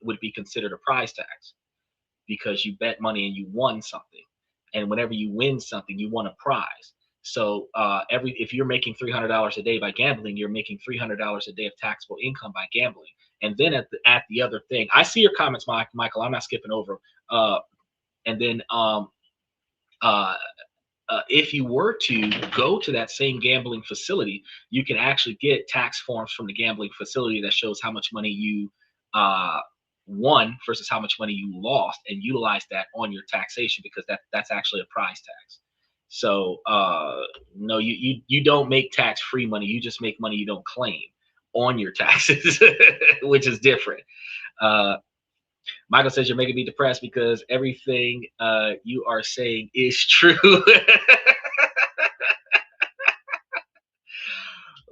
would be considered a prize tax because you bet money and you won something. And whenever you win something, you won a prize. So every if you're making $300 a day by gambling, you're making $300 a day of taxable income by gambling. And then at the other thing, I see your comments, Michael. I'm not skipping over. Uh, and then uh, if you were to go to that same gambling facility, you can actually get tax forms from the gambling facility that shows how much money you uh, won versus how much money you lost, and utilize that on your taxation because that's actually a prize tax. So no, you don't make tax free money. You just make money you don't claim on your taxes, which is different. Uh, Michael says you're making me depressed because everything you are saying is true.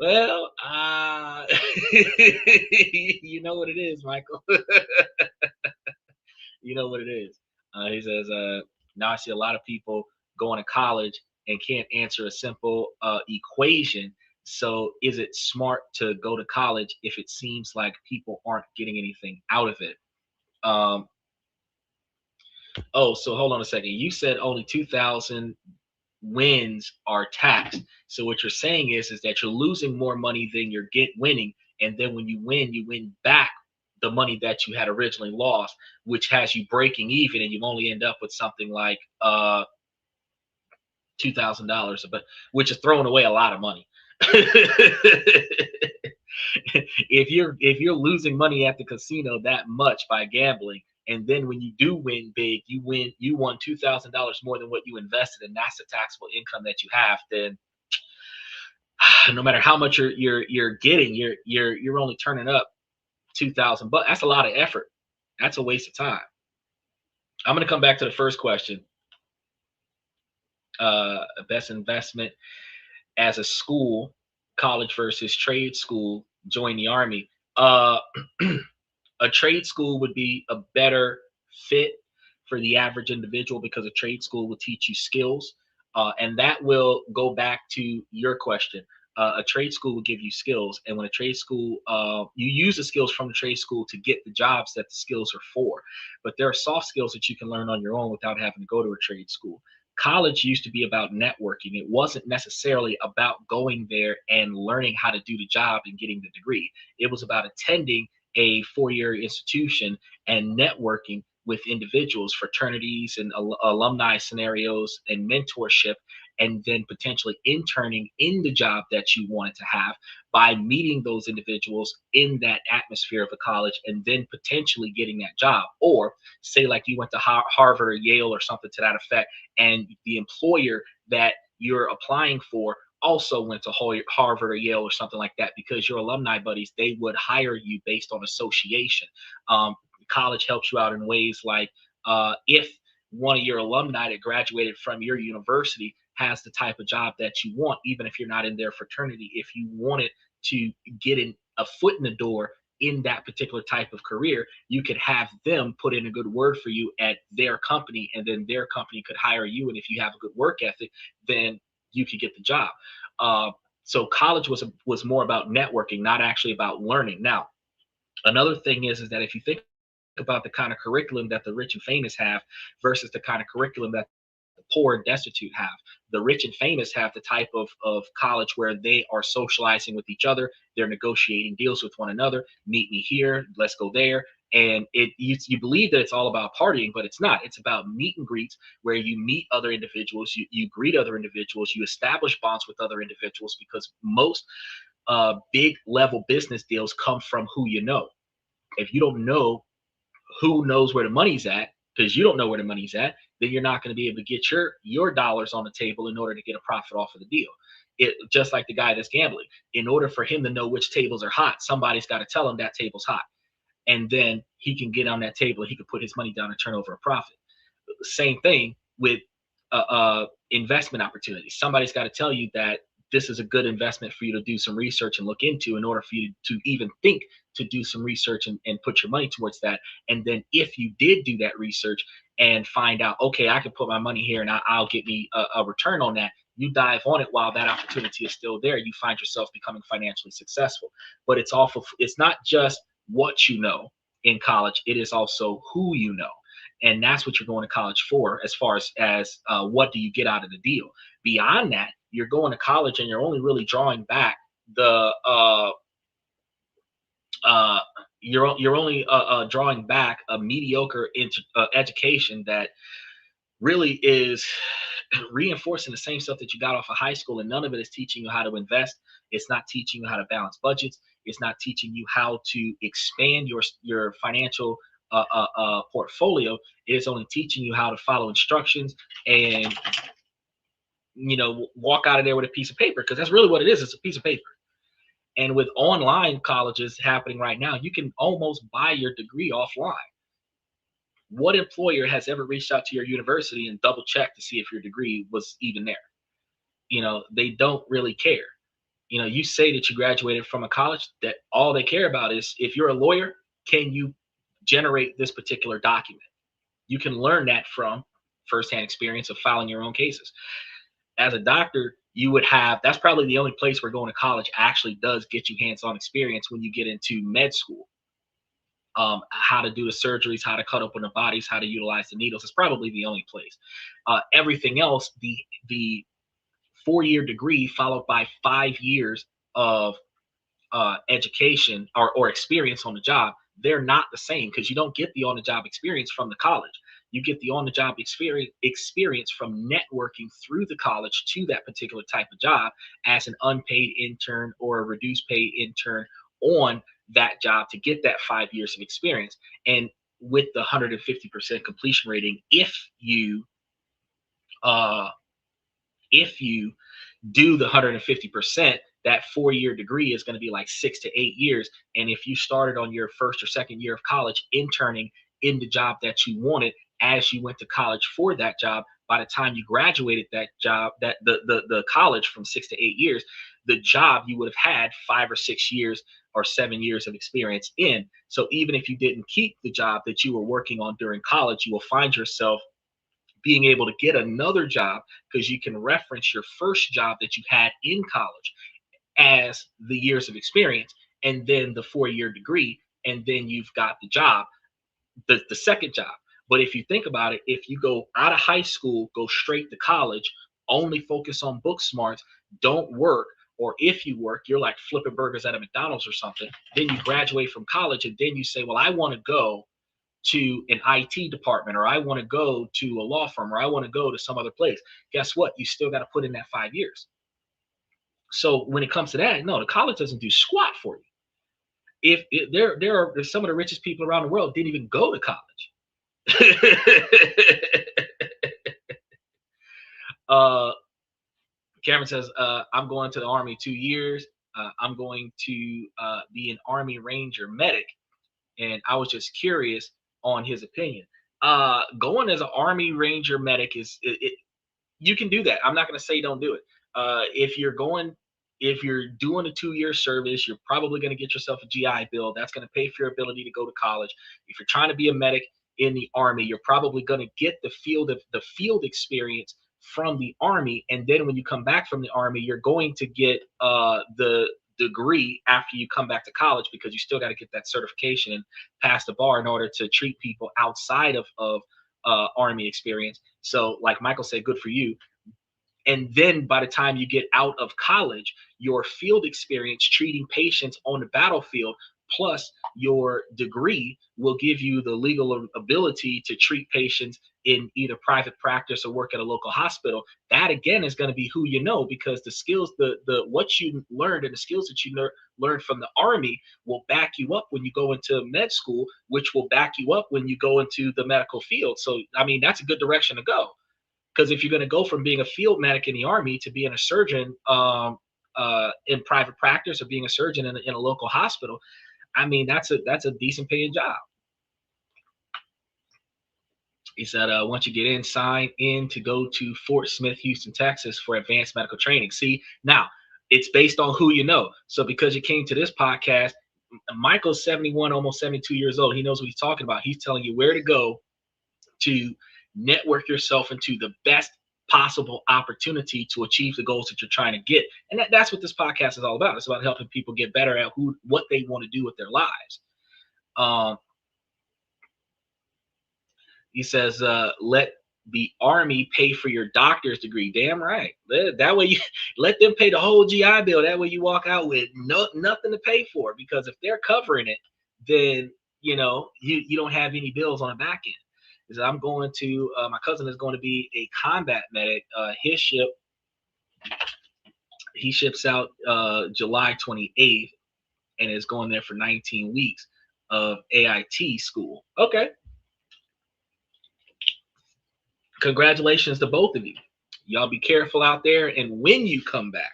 Well, you know what it is, Michael. You know what it is. He says, now I see a lot of people going to college and can't answer a simple equation. So is it smart to go to college if it seems like people aren't getting anything out of it? Um, oh, so hold on a second. You said only 2,000 wins are taxed. So what you're saying is that you're losing more money than you're winning, and then when you win back the money that you had originally lost, which has you breaking even, and you only end up with something like $2,000, but which is throwing away a lot of money. If you're losing money at the casino that much by gambling, and then when you do win big, you won $2,000 more than what you invested, and that's the taxable income that you have. Then no matter how much you're getting, you're only turning up 2,000. But that's a lot of effort. That's a waste of time. I'm gonna come back to the first question. Best investment as a school, college versus trade school, join the army. A trade school would be a better fit for the average individual because a trade school will teach you skills. And that will go back to your question. A trade school will give you skills. And when a trade school, you use the skills from the trade school to get the jobs that the skills are for. But there are soft skills that you can learn on your own without having to go to a trade school. College used to be about networking. It wasn't necessarily about going there and learning how to do the job and getting the degree. It was about attending a four-year institution and networking with individuals, fraternities, and alumni scenarios and mentorship, and then potentially interning in the job that you wanted to have by meeting those individuals in that atmosphere of a college, and then potentially getting that job. Or say like you went to Harvard or Yale or something to that effect, and the employer that you're applying for also went to Harvard or Yale or something like that, because your alumni buddies, they would hire you based on association. College helps you out in ways like if one of your alumni that graduated from your university has the type of job that you want, even if you're not in their fraternity, if you wanted to get in a foot in the door in that particular type of career, you could have them put in a good word for you at their company, and then their company could hire you. And if you have a good work ethic, then you could get the job. So college was more about networking, not actually about learning. Now, another thing is that if you think about the kind of curriculum that the rich and famous have versus the kind of curriculum that the poor and destitute have. The rich and famous have the type of college where they are socializing with each other. They're negotiating deals with one another. Meet me here. Let's go there. And you believe that it's all about partying, but it's not. It's about meet and greets where you meet other individuals, you greet other individuals, you establish bonds with other individuals, because most big level business deals come from who you know. If you don't know who knows where the money's at, because you don't know where the money's at, then you're not going to be able to get your dollars on the table in order to get a profit off of the deal. It just like the guy that's gambling. In order for him to know which tables are hot, somebody's got to tell him that table's hot, and then he can get on that table and he can put his money down and turn over a profit. Same thing with investment opportunities. Somebody's got to tell you that this is a good investment for you to do some research and look into in order for you to even think to do some research and put your money towards that. And then if you did do that research and find out, okay, I can put my money here and I'll get me a return on that, you dive on it while that opportunity is still there. You find yourself becoming financially successful. But it's not just what you know, in college. It is also who you know. And that's what you're going to college for, as far as what do you get out of the deal. Beyond that, you're going to college and you're only really drawing back the uh, you're only drawing back a mediocre education that really is reinforcing the same stuff that you got off of high school, and none of it is teaching you how to invest. It's not teaching you how to balance budgets. It's not teaching you how to expand your financial portfolio. It is only teaching you how to follow instructions and walk out of there with a piece of paper, because that's really what it is. It's a piece of paper. And with online colleges happening right now, you can almost buy your degree offline. What employer has ever reached out to your university and double checked to see if your degree was even there? They don't really care. You say that you graduated from a college, that all they care about is, if you're a lawyer, can you generate this particular document? You can learn that from firsthand experience of filing your own cases. As a doctor, you would have, that's probably the only place where going to college actually does get you hands-on experience when you get into med school. How to do the surgeries, how to cut open the bodies, how to utilize the needles. It's probably the only place. Everything else, the 4-year degree followed by 5 years of education or experience on the job, they're not the same, because you don't get the on-the-job experience from the college. You get the on-the-job experience from networking through the college to that particular type of job as an unpaid intern or a reduced pay intern on that job to get that 5 years of experience. And with the 150% completion rating, uh, if you do the 150%, that 4-year degree is going to be like 6 to 8 years. And if you started on your first or second year of college interning in the job that you wanted as you went to college for that job, by the time you graduated that job, that the college, from 6 to 8 years, the job you would have had 5 or 6 years or 7 years of experience in. So even if you didn't keep the job that you were working on during college, you will find yourself being able to get another job, because you can reference your first job that you had in college as the years of experience, and then the 4-year degree, and then you've got the job, the second job. But if you think about it, if you go out of high school, go straight to college, only focus on book smarts, don't work, or if you work, you're like flipping burgers at a McDonald's or something, then you graduate from college, and then you say, well, I want to go to an IT department, or I want to go to a law firm, or I want to go to some other place. Guess what? You still got to put in that 5 years. So when it comes to that, no, the college doesn't do squat for you. There's some of the richest people around the world didn't even go to college. Cameron says, I'm going to the Army 2 years. I'm going to be an Army Ranger medic. And I was just curious on his opinion. Going as an Army Ranger medic you can do that. I'm not going to say don't do it. If you're doing a 2-year service, you're probably going to get yourself a GI Bill. That's going to pay for your ability to go to college. If you're trying to be a medic in the Army, you're probably going to get the field experience from the Army. And then when you come back from the Army, you're going to get the degree after you come back to college, because you still got to get that certification and pass the bar in order to treat people outside of Army experience. So like Michael said, good for you. And then by the time you get out of college, your field experience treating patients on the battlefield plus your degree will give you the legal ability to treat patients in either private practice or work at a local hospital. That again is going to be who you know, because the skills, the what you learned and the skills that you learned from the Army will back you up when you go into med school, which will back you up when you go into the medical field. So I mean, that's a good direction to go. Because if you're going to go from being a field medic in the Army to being a surgeon in private practice, or being a surgeon in a local hospital, I mean, that's a decent paying job. He said, once you get in, sign in to go to Fort Smith, Houston, Texas for advanced medical training. See, now it's based on who you know. So because you came to this podcast, Michael's 71, almost 72 years old. He knows what he's talking about. He's telling you where to go to network yourself into the best possible opportunity to achieve the goals that you're trying to get. And that's what this podcast is all about. It's about helping people get better at what they want to do with their lives. He says, let the Army pay for your doctor's degree. Damn right. That way you let them pay the whole GI Bill. That way you walk out with nothing to pay for, because if they're covering it, then you don't have any bills on the back end. Because I'm going to my cousin is going to be a combat medic. He ships out July 28th and is going there for 19 weeks of AIT school. Okay. Congratulations to both of you. Y'all be careful out there, and when you come back,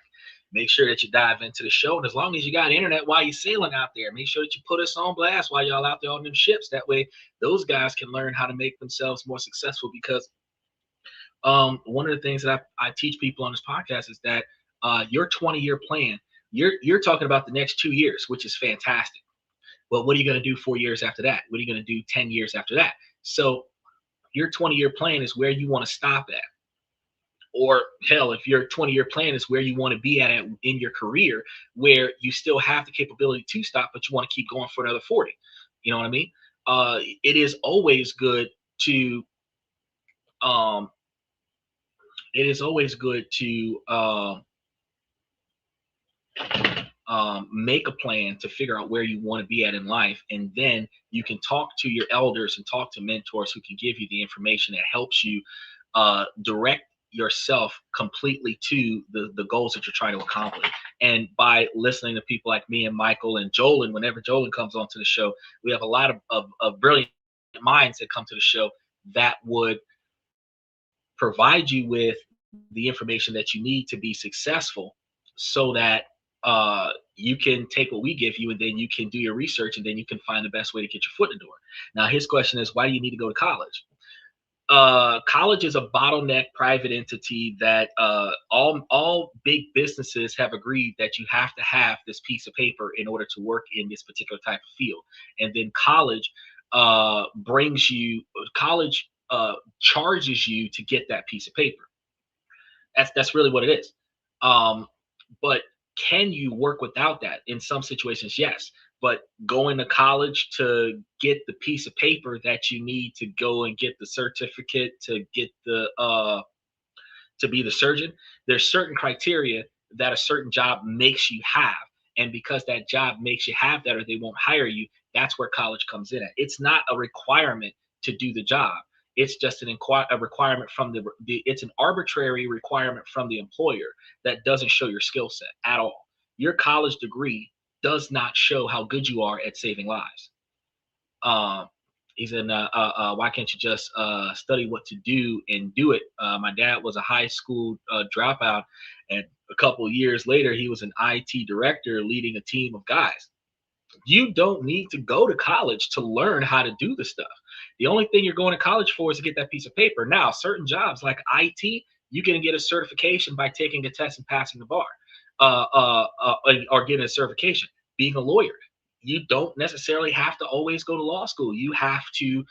make sure that you dive into the show. And as long as you got internet while you're sailing out there, make sure that you put us on blast while y'all out there on them ships. That way those guys can learn how to make themselves more successful. Because one of the things that I teach people on this podcast is that your 20-year plan, you're talking about the next 2 years, which is fantastic. Well, what are you going to do 4 years after that? What are you going to do 10 years after that? So your 20-year plan is where you want to stop at. Or hell, if your 20-year plan is where you want to be at in your career, where you still have the capability to stop, but you want to keep going for another 40. You know what I mean? It is always good to make a plan to figure out where you want to be at in life, and then you can talk to your elders and talk to mentors who can give you the information that helps you direct yourself completely to the goals that you're trying to accomplish. And by listening to people like me and Michael and Jolin, whenever Jolin comes onto the show, we have a lot of brilliant minds that come to the show that would provide you with the information that you need to be successful, so that you can take what we give you, and then you can do your research, and then you can find the best way to get your foot in the door. Now, his question is, why do you need to go to college? College is a bottleneck private entity that all big businesses have agreed that you have to have this piece of paper in order to work in this particular type of field. And then college charges you to get that piece of paper. That's really what it is. But can you work without that? In some situations, yes. But going to college to get the piece of paper that you need to go and get the certificate to get to be the surgeon, there's certain criteria that a certain job makes you have. And because that job makes you have that, or they won't hire you, that's where college comes in at. It's not a requirement to do the job. It's just a requirement from it's an arbitrary requirement from the employer that doesn't show your skill set at all. Your college degree does not show how good you are at saving lives. He said, why can't you just study what to do and do it? My dad was a high school dropout, and a couple of years later, he was an IT director leading a team of guys. You don't need to go to college to learn how to do the stuff. The only thing you're going to college for is to get that piece of paper. Now, certain jobs like IT, you can get a certification by taking a test and passing the bar, or getting a certification. Being a lawyer, you don't necessarily have to always go to law school. You have to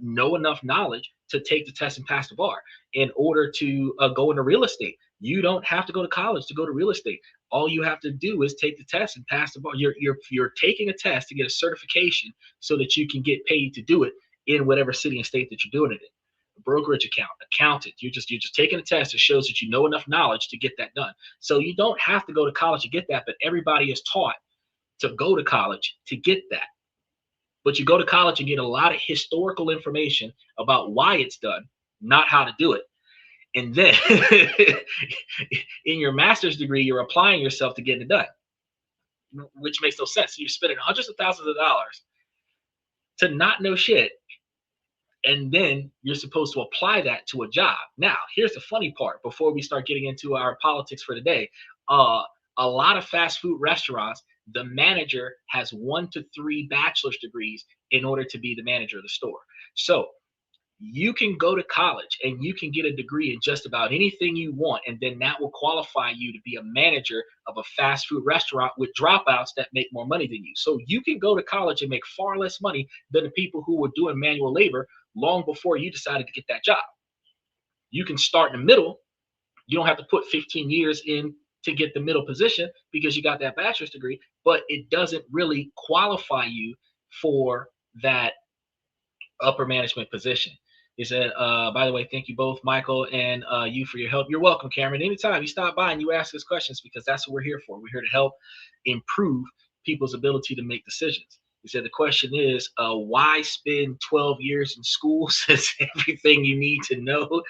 know enough knowledge to take the test and pass the bar. In order to go into real estate, you don't have to go to college to go to real estate. All you have to do is take the test and pass the bar. You're taking a test to get a certification so that you can get paid to do it in whatever city and state that you're doing it in. A brokerage accountant, you're just taking a test that shows that you know enough knowledge to get that done. So you don't have to go to college to get that, but everybody is taught to go to college to get that. But you go to college and get a lot of historical information about why it's done, not how to do it. And then in your master's degree, you're applying yourself to getting it done, which makes no sense. You're spending hundreds of thousands of dollars to not know shit, and then you're supposed to apply that to a job. Now, here's the funny part before we start getting into our politics for today. A lot of fast food restaurants, the manager has 1 to 3 bachelor's degrees in order to be the manager of the store. So you can go to college and you can get a degree in just about anything you want, and then that will qualify you to be a manager of a fast food restaurant with dropouts that make more money than you. So you can go to college and make far less money than the people who were doing manual labor long before you decided to get that job. You can start in the middle. You don't have to put 15 years in to get the middle position because you got that bachelor's degree, but it doesn't really qualify you for that upper management position. He said, by the way, thank you both, Michael and you, for your help. You're welcome, Cameron. Anytime you stop by and you ask us questions, because that's what we're here for. We're here to help improve people's ability to make decisions. He said, the question is, why spend 12 years in school since everything you need to know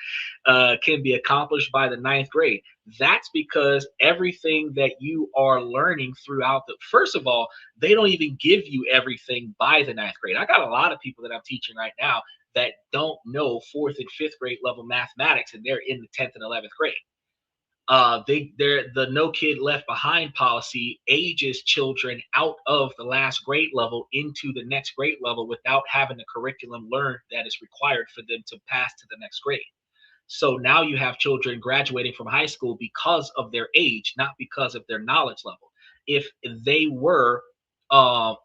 can be accomplished by the ninth grade? That's because everything that you are learning throughout first of all, they don't even give you everything by the ninth grade. I got a lot of people that I'm teaching right now that don't know fourth and fifth grade level mathematics, and they're in the 10th and 11th grade. They're the no kid left behind policy ages children out of the last grade level into the next grade level without having the curriculum learned that is required for them to pass to the next grade. So now you have children graduating from high school because of their age, not because of their knowledge level. If they were uh,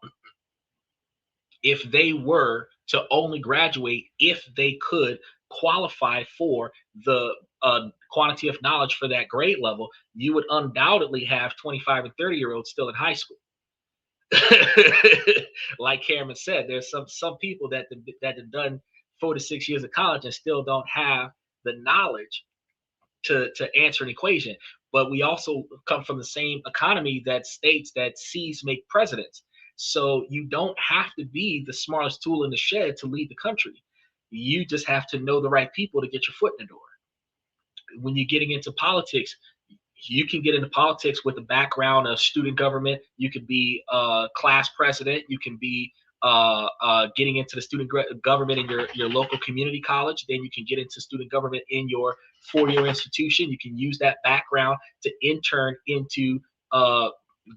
if they were to only graduate if they could qualify for the quantity of knowledge for that grade level, you would undoubtedly have 25 and 30-year-olds still in high school. Like Cameron said, there's some people that have done 4 to 6 years of college and still don't have the knowledge to answer an equation. But we also come from the same economy that states that C's make presidents. So you don't have to be the smartest tool in the shed to lead the country. You just have to know the right people to get your foot in the door. When you're getting into politics, you can get into politics with a background of student government. You could be a class president. You can be getting into the student government in your local community college. Then you can get into student government in your four-year institution. You can use that background to intern into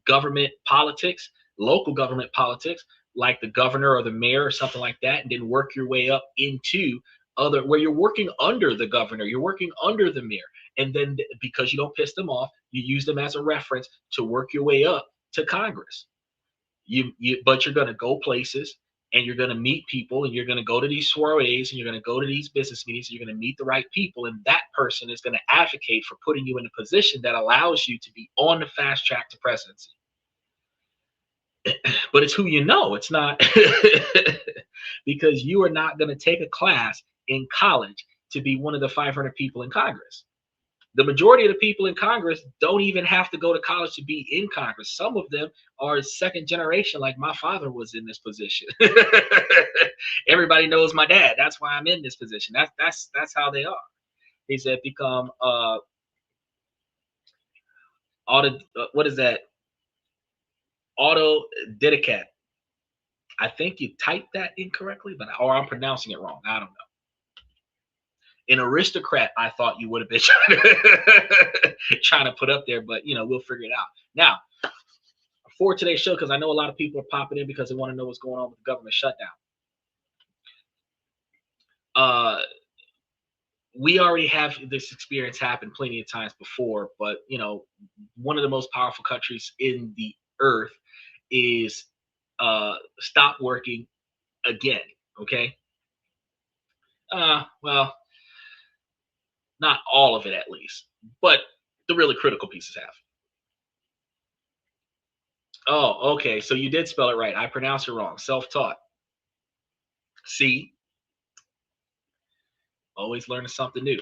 government politics, local government politics, like the governor or the mayor or something like that, and then work your way up into other where you're working under the governor, you're working under the mayor, and then because you don't piss them off, you use them as a reference to work your way up to Congress. But you're going to go places and you're going to meet people and you're going to go to these soirees and you're going to go to these business meetings and you're going to meet the right people, and that person is going to advocate for putting you in a position that allows you to be on the fast track to presidency. But it's who you know. It's not because you are not going to take a class in college to be one of the 500 people in Congress. The majority of the people in Congress don't even have to go to college to be in Congress. Some of them are second generation, like my father was in this position. Everybody knows my dad. That's why I'm in this position. That's how they are. He said become what is that? Auto dedicat. I think you typed that incorrectly, or I'm pronouncing it wrong. I don't know. An aristocrat, I thought you would have been trying to put up there, but we'll figure it out. Now, for today's show, because I know a lot of people are popping in because they want to know what's going on with the government shutdown. We already have this experience happen plenty of times before, but one of the most powerful countries in the earth is stop working again. Okay. Well, not all of it at least, but the really critical pieces have. Oh, okay. So you did spell it right. I pronounced it wrong. Self-taught. See, always learning something new.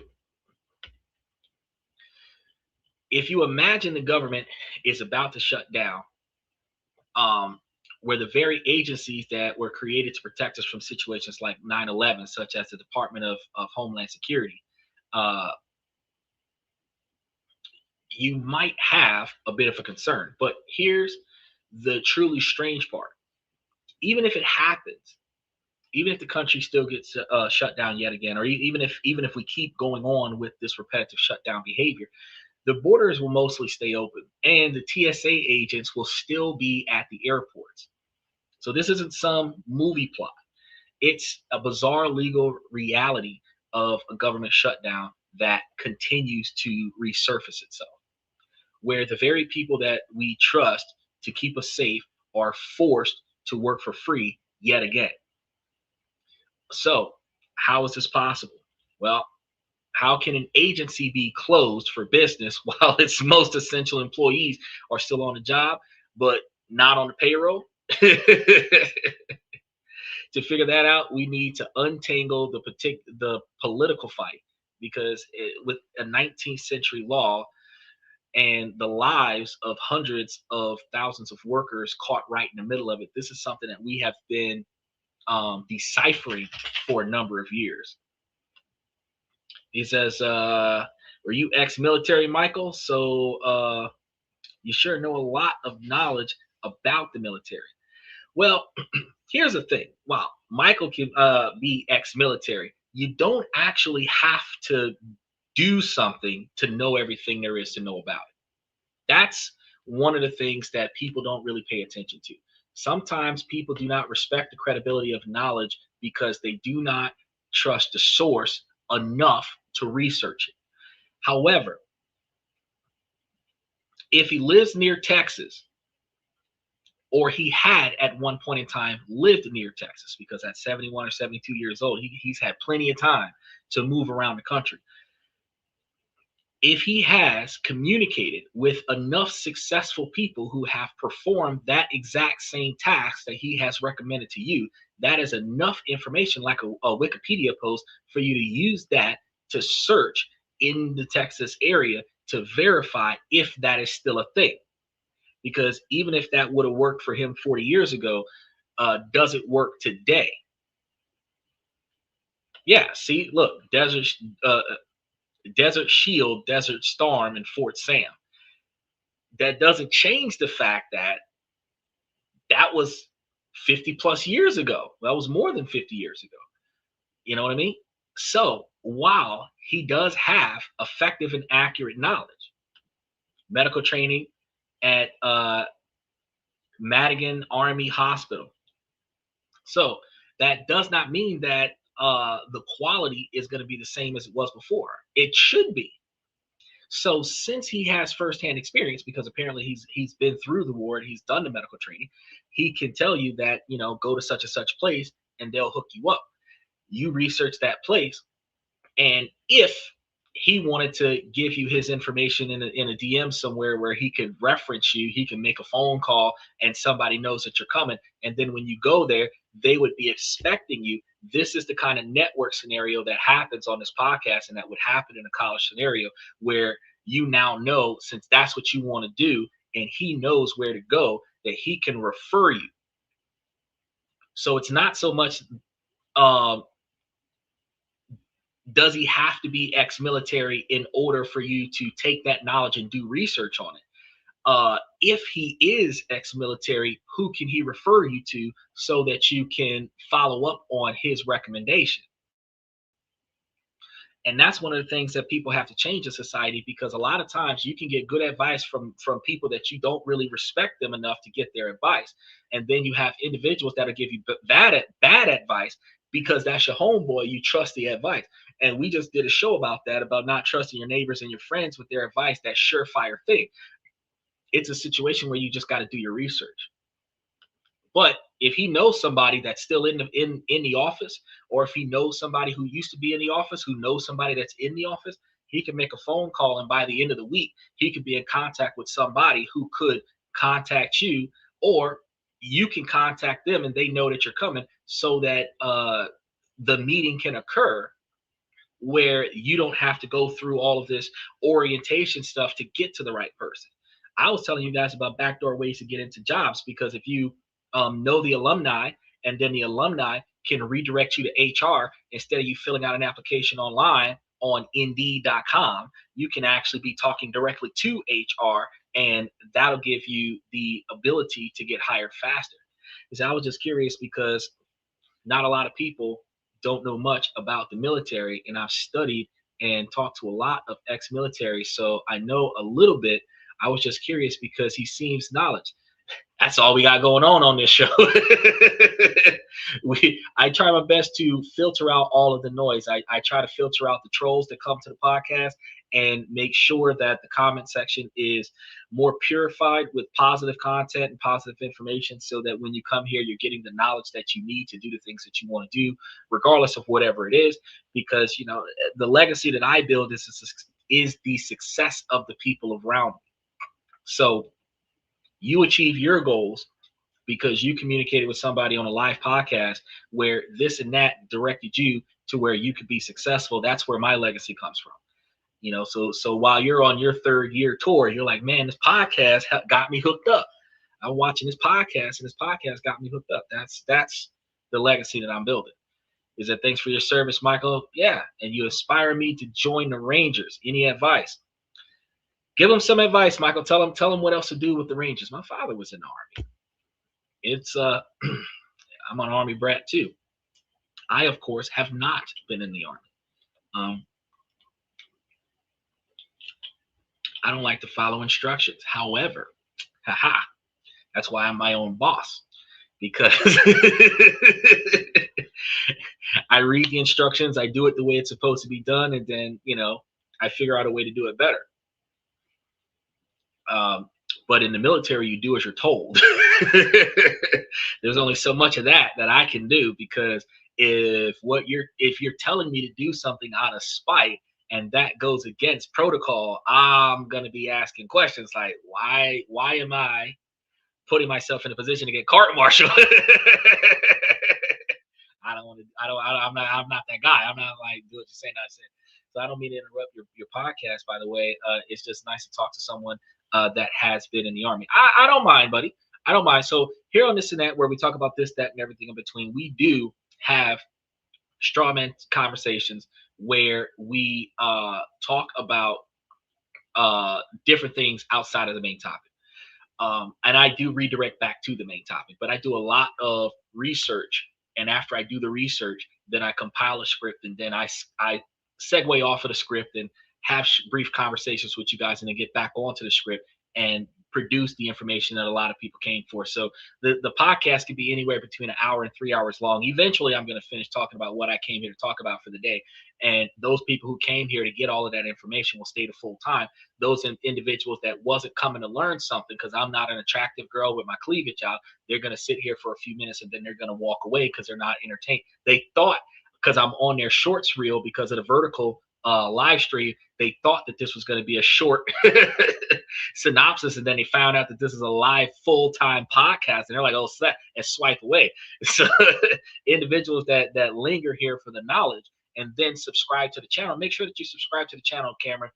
If you imagine the government is about to shut down, where the very agencies that were created to protect us from situations like 9/11, such as the Department of Homeland Security, you might have a bit of a concern. But here's the truly strange part. Even if it happens, even if the country still gets shut down yet again, or even if we keep going on with this repetitive shutdown behavior, the borders will mostly stay open, and the TSA agents will still be at the airports. So this isn't some movie plot. It's a bizarre legal reality of a government shutdown that continues to resurface itself, where the very people that we trust to keep us safe are forced to work for free yet again. So how is this possible? Well, how can an agency be closed for business while its most essential employees are still on the job, but not on the payroll? to figure that out, we need to untangle the political fight, because with a 19th century law and the lives of hundreds of thousands of workers caught right in the middle of it, this is something that we have been deciphering for a number of years. He says, were you ex-military, Michael? So you sure know a lot of knowledge about the military. Well, here's the thing. While Michael can be ex-military, you don't actually have to do something to know everything there is to know about it. That's one of the things that people don't really pay attention to. Sometimes people do not respect the credibility of knowledge because they do not trust the source enough to research it. However, if he lives near Texas, or he had at one point in time lived near Texas, because at 71 or 72 years old, he's had plenty of time to move around the country. If he has communicated with enough successful people who have performed that exact same task that he has recommended to you, that is enough information, like a Wikipedia post, for you to use that to search in the Texas area to verify if that is still a thing. Because even if that would have worked for him 40 years ago, does it work today? Yeah, see, look, Desert Shield, Desert Storm, and Fort Sam. That doesn't change the fact that that was 50 plus years ago. That was more than 50 years ago. You know what I mean? So while he does have effective and accurate knowledge, medical training at Madigan Army Hospital. So that does not mean that the quality is going to be the same as it was before. It should be. So since he has firsthand experience, because apparently he's been through the war and he's done the medical training, he can tell you that, go to such and such place and they'll hook you up. You research that place, and if he wanted to give you his information in a DM somewhere where he could reference you, he can make a phone call and somebody knows that you're coming. And then when you go there, they would be expecting you. This is the kind of network scenario that happens on this podcast, and that would happen in a college scenario, where you now know, since that's what you want to do, and he knows where to go, that he can refer you. So it's not so much does he have to be ex-military in order for you to take that knowledge and do research on it? If he is ex-military, who can he refer you to so that you can follow up on his recommendation? And that's one of the things that people have to change in society, because a lot of times you can get good advice from people that you don't really respect them enough to get their advice. And then you have individuals that'll give you bad advice because that's your homeboy, you trust the advice. And we just did a show about that, about not trusting your neighbors and your friends with their advice, that surefire thing. It's a situation where you just got to do your research. But if he knows somebody that's still in the office, or if he knows somebody who used to be in the office, who knows somebody that's in the office, he can make a phone call, and by the end of the week, he could be in contact with somebody who could contact you, or you can contact them and they know that you're coming, so that the meeting can occur, where you don't have to go through all of this orientation stuff to get to the right person. I was telling you guys about backdoor ways to get into jobs, because if you know the alumni, and then the alumni can redirect you to HR, instead of you filling out an application online on Indeed.com, you can actually be talking directly to HR, and that'll give you the ability to get hired faster. Because I was just curious, because not a lot of people don't know much about the military, and I've studied and talked to a lot of ex-military, so I know a little bit. I was just curious because he seems knowledge. That's all we got going on this show. I try my best to filter out all of the noise. I try to filter out the trolls that come to the podcast, and make sure that the comment section is more purified with positive content and positive information, so that when you come here, you're getting the knowledge that you need to do the things that you want to do, regardless of whatever it is. Because the legacy that I build is the success of the people around me. So you achieve your goals because you communicated with somebody on a live podcast where this and that directed you to where you could be successful. That's where my legacy comes from. So while you're on your third year tour, you're like, man, this podcast got me hooked up. I'm watching this podcast, and this podcast got me hooked up. That's the legacy that I'm building. Is that thanks for your service, Michael? Yeah, and you inspire me to join the Rangers. Any advice? Give them some advice, Michael. Tell them what else to do with the Rangers. My father was in the Army. It's I'm an Army brat too. I, of course, have not been in the Army. I don't like to follow instructions. However, that's why I'm my own boss, because I read the instructions, I do it the way it's supposed to be done, and then, I figure out a way to do it better. But in the military, you do as you're told. There's only so much of that I can do, because if you're telling me to do something out of spite and that goes against protocol, I'm gonna be asking questions like, why am I putting myself in a position to get court-martialed? I'm not that guy. I'm not like, do what you say, not say. So I don't mean to interrupt your podcast, by the way. It's just nice to talk to someone that has been in the Army. I don't mind, buddy. I don't mind. So here on this and that, where we talk about this, that, and everything in between, we do have strawman conversations where we talk about different things outside of the main topic. And I do redirect back to the main topic, but I do a lot of research. And after I do the research, then I compile a script, and then I segue off of the script and have brief conversations with you guys, and then get back onto the script and produce the information that a lot of people came for. So the podcast could be anywhere between an hour and 3 hours long. Eventually, I'm going to finish talking about what I came here to talk about for the day. And those people who came here to get all of that information will stay the full time. Those individuals that wasn't coming to learn something, because I'm not an attractive girl with my cleavage out, they're going to sit here for a few minutes and then they're going to walk away because they're not entertained. They thought, because I'm on their shorts reel because of the vertical live stream, they thought that this was going to be a short synopsis, and then they found out that this is a live full-time podcast, and they're like, oh, set, and swipe away. So individuals that linger here for the knowledge and then subscribe to the channel, make sure that you subscribe to the channel, Cameron.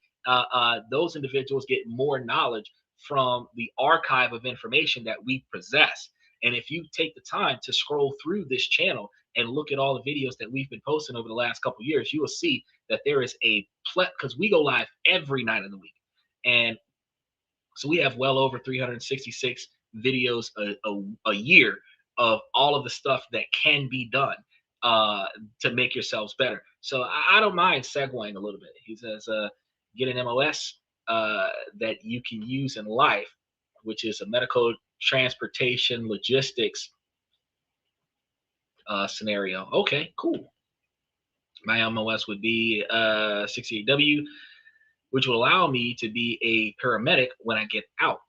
Those individuals get more knowledge from the archive of information that we possess. And if you take the time to scroll through this channel and look at all the videos that we've been posting over the last couple of years, you will see that there is because we go live every night of the week. And so we have well over 366 videos a year of all of the stuff that can be done to make yourselves better. So I don't mind segueing a little bit. He says, get an MOS that you can use in life, which is a medical transportation logistics scenario. Okay, cool. My MOS would be 68W, which will allow me to be a paramedic when I get out.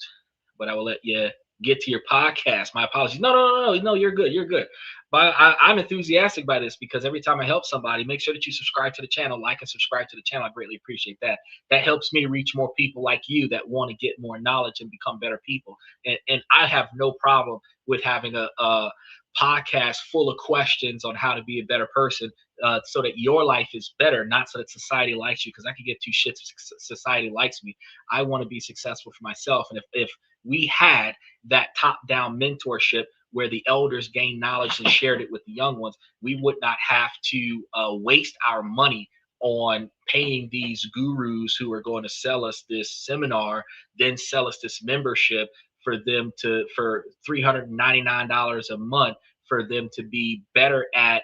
But I will let you get to your podcast. My apologies. No, you're good. You're good. But I'm enthusiastic by this, because every time I help somebody, make sure that you subscribe to the channel, like and subscribe to the channel. I greatly appreciate that. That helps me reach more people like you that want to get more knowledge and become better people. And I have no problem with having a podcast full of questions on how to be a better person, so that your life is better, not so that society likes you, because I could get two shits if society likes me. I want to be successful for myself. And if we had that top-down mentorship where the elders gained knowledge and shared it with the young ones, we would not have to waste our money on paying these gurus who are going to sell us this seminar, then sell us this membership for $399 a month, for them to be better at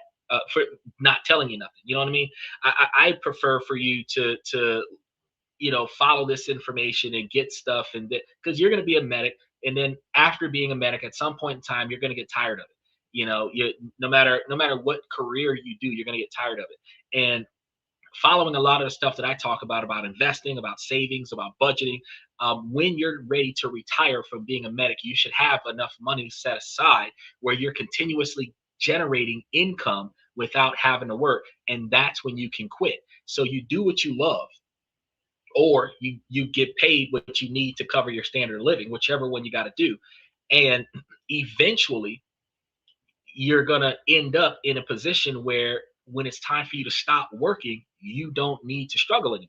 for not telling you nothing. You know what I mean? I prefer for you to follow this information and get stuff, and because you're going to be a medic, and then after being a medic, at some point in time, you're going to get tired of it. No matter what career you do, you're going to get tired of it. And following a lot of the stuff that I talk about investing, about savings, about budgeting, when you're ready to retire from being a medic, you should have enough money set aside where you're continuously generating income without having to work. And that's when you can quit. So you do what you love, or you get paid what you need to cover your standard of living, whichever one you got to do. And eventually, you're going to end up in a position where when it's time for you to stop working, you don't need to struggle anymore.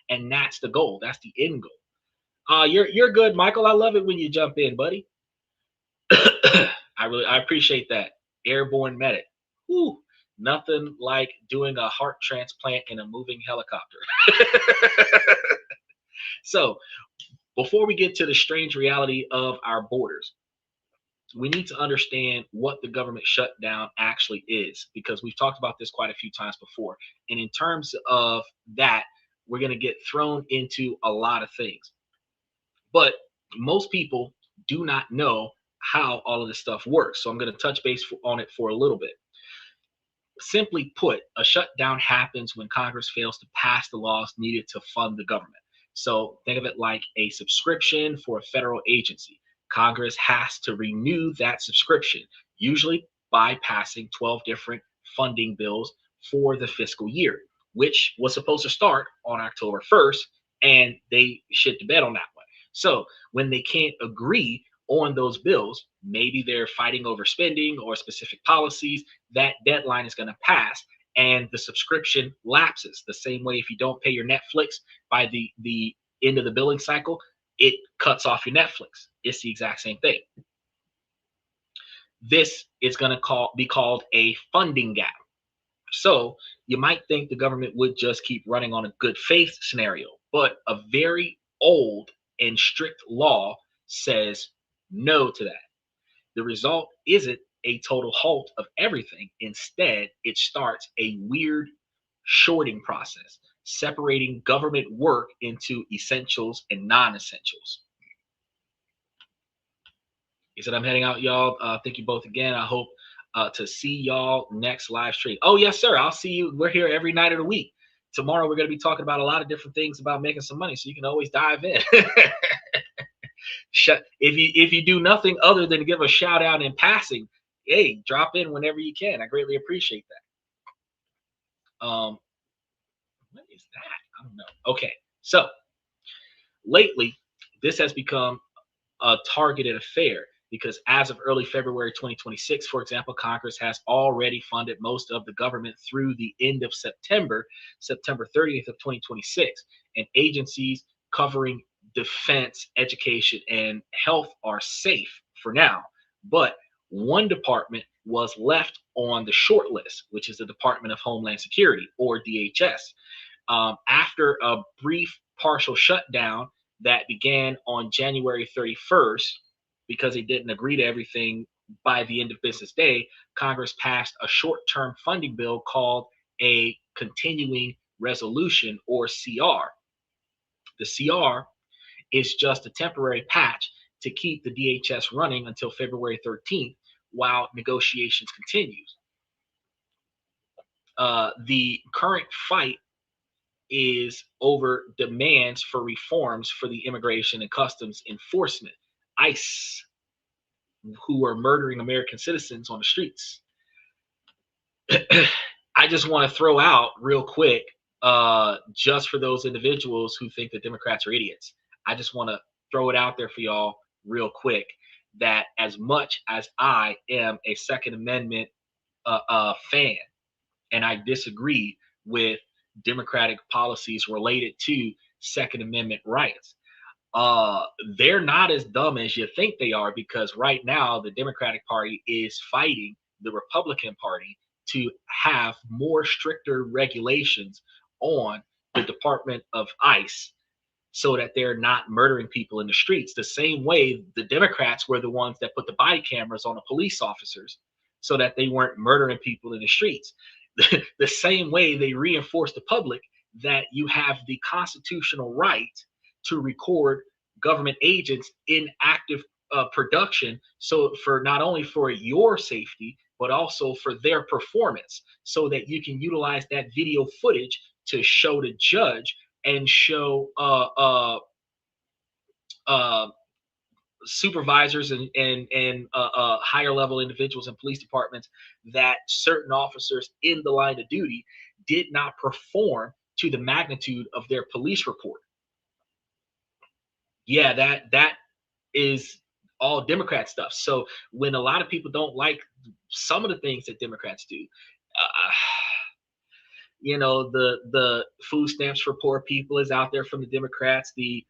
And that's the goal. That's the end goal. You're good, Michael. I love it when you jump in, buddy. I appreciate that. Airborne medic. Whew, nothing like doing a heart transplant in a moving helicopter. So, before we get to the strange reality of our borders, we need to understand what the government shutdown actually is, because we've talked about this quite a few times before. And in terms of that, we're going to get thrown into a lot of things. But most people do not know how all of this stuff works. So I'm going to touch base on it for a little bit. Simply put, a shutdown happens when Congress fails to pass the laws needed to fund the government. So think of it like a subscription for a federal agency. Congress has to renew that subscription, usually by passing 12 different funding bills for the fiscal year, which was supposed to start on October 1st, and they shit the bed on that one. So when they can't agree on those bills, maybe they're fighting over spending or specific policies, that deadline is going to pass and the subscription lapses. The same way if you don't pay your Netflix by the end of the billing cycle, it cuts off your Netflix. It's the exact same thing. This is going to be called a funding gap. So you might think the government would just keep running on a good faith scenario, but a very old and strict law says no to that. The result isn't a total halt of everything. Instead, it starts a weird shorting process, separating government work into essentials and non-essentials. He said, I'm heading out, y'all. Thank you both again. I hope to see y'all next live stream. Oh, yes, sir. I'll see you. We're here every night of the week. Tomorrow, we're going to be talking about a lot of different things about making some money, so you can always dive in. If you do nothing other than give a shout out in passing, hey, drop in whenever you can. I greatly appreciate that. What is that? I don't know. Okay, so lately, this has become a targeted affair because as of early February 2026, for example, Congress has already funded most of the government through the end of September 30th of 2026, and agencies covering defense, education, and health are safe for now. But one department was left on the short list, which is the Department of Homeland Security, or DHS. After a brief partial shutdown that began on January 31st, because they didn't agree to everything by the end of business day, Congress passed a short-term funding bill called a continuing resolution, or CR. The CR is just a temporary patch to keep the DHS running until February 13th while negotiations continues. The current fight is over demands for reforms for the Immigration and Customs Enforcement, ICE, who are murdering American citizens on the streets. I just want to throw out real quick, just for those individuals who think that Democrats are idiots, I just want to throw it out there for y'all real quick that as much as I am a Second Amendment fan, and I disagree with Democratic policies related to Second Amendment rights, they're not as dumb as you think they are, because right now the Democratic Party is fighting the Republican Party to have more stricter regulations on the Department of ICE so that they're not murdering people in the streets. The same way the Democrats were the ones that put the body cameras on the police officers so that they weren't murdering people in the streets. The same way they reinforce the public that you have the constitutional right to record government agents in active production, so for not only for your safety but also for their performance, so that you can utilize that video footage to show the judge and show supervisors and higher level individuals in police departments that certain officers in the line of duty did not perform to the magnitude of their police report. Yeah, that is all Democrat stuff. So when a lot of people don't like some of the things that Democrats do, uh, the food stamps for poor people is out there from the Democrats. The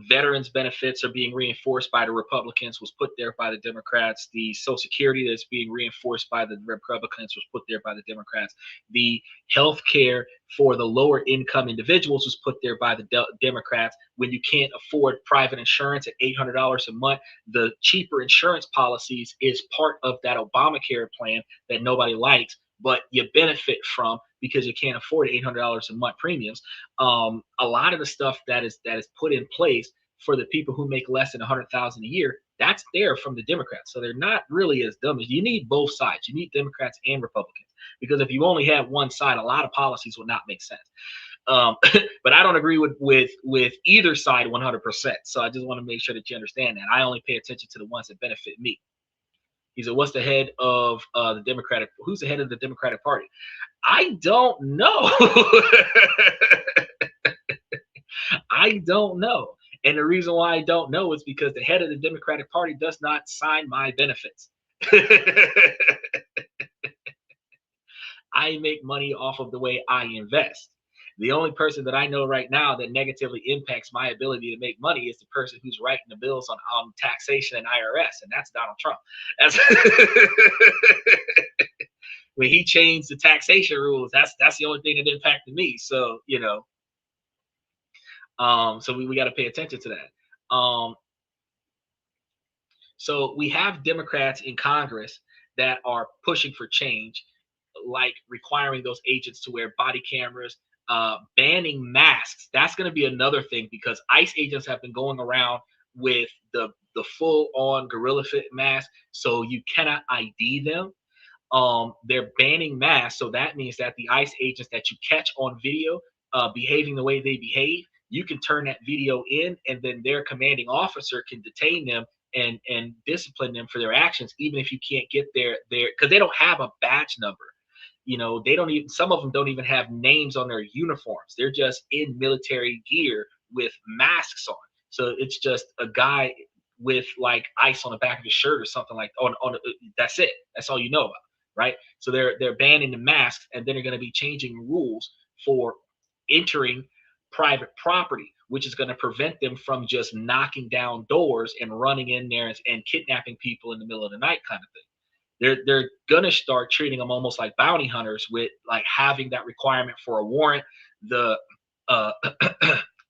veterans benefits are being reinforced by the Republicans, was put there by the Democrats. The Social Security that's being reinforced by the Republicans was put there by the Democrats. The health care for the lower income individuals was put there by the Democrats. When you can't afford private insurance at $800 a month, the cheaper insurance policies is part of that Obamacare plan that nobody likes, but you benefit from because you can't afford $800 a month premiums. A lot of the stuff that is put in place for the people who make less than 100,000 a year, that's there from the Democrats. So they're not really as dumb as you need both sides. You need Democrats and Republicans, because if you only have one side, a lot of policies will not make sense. Um, but I don't agree with either side 100%. So I just want to make sure that you understand that I only pay attention to the ones that benefit me. He said, "What's the head of the Democratic? Who's the head of the Democratic Party?" I don't know. I don't know. And the reason why I don't know is because the head of the Democratic Party does not sign my benefits. I make money off of the way I invest. The only person that I know right now that negatively impacts my ability to make money is the person who's writing the bills on taxation and IRS, and that's Donald Trump. That's when he changed the taxation rules. That's the only thing that impacted me. So so we got to pay attention to that. So we have Democrats in Congress that are pushing for change, like requiring those agents to wear body cameras, banning masks. That's going to be another thing, because ICE agents have been going around with the full on gorilla fit mask, so you cannot ID them. They're banning masks, so that means that the ICE agents that you catch on video behaving the way they behave, you can turn that video in, and then their commanding officer can detain them and discipline them for their actions, even if you can't get their because they don't have a badge number. They don't even, some of them don't even have names on their uniforms. They're just in military gear with masks on. So it's just a guy with like ice on the back of his shirt or something like on that's it. That's all you know about, right? So they're banning the masks, and then they're going to be changing rules for entering private property, which is going to prevent them from just knocking down doors and running in there and kidnapping people in the middle of the night, kind of thing. They're gonna start treating them almost like bounty hunters, with like having that requirement for a warrant, the uh,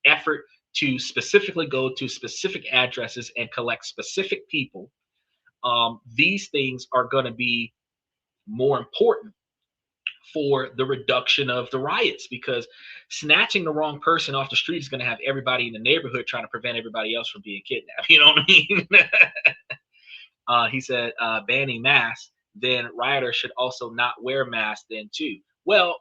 effort to specifically go to specific addresses and collect specific people. These things are going to be more important for the reduction of the riots, because snatching the wrong person off the street is going to have everybody in the neighborhood trying to prevent everybody else from being kidnapped. You know what I mean? He said, banning masks, then rioters should also not wear masks then too. Well,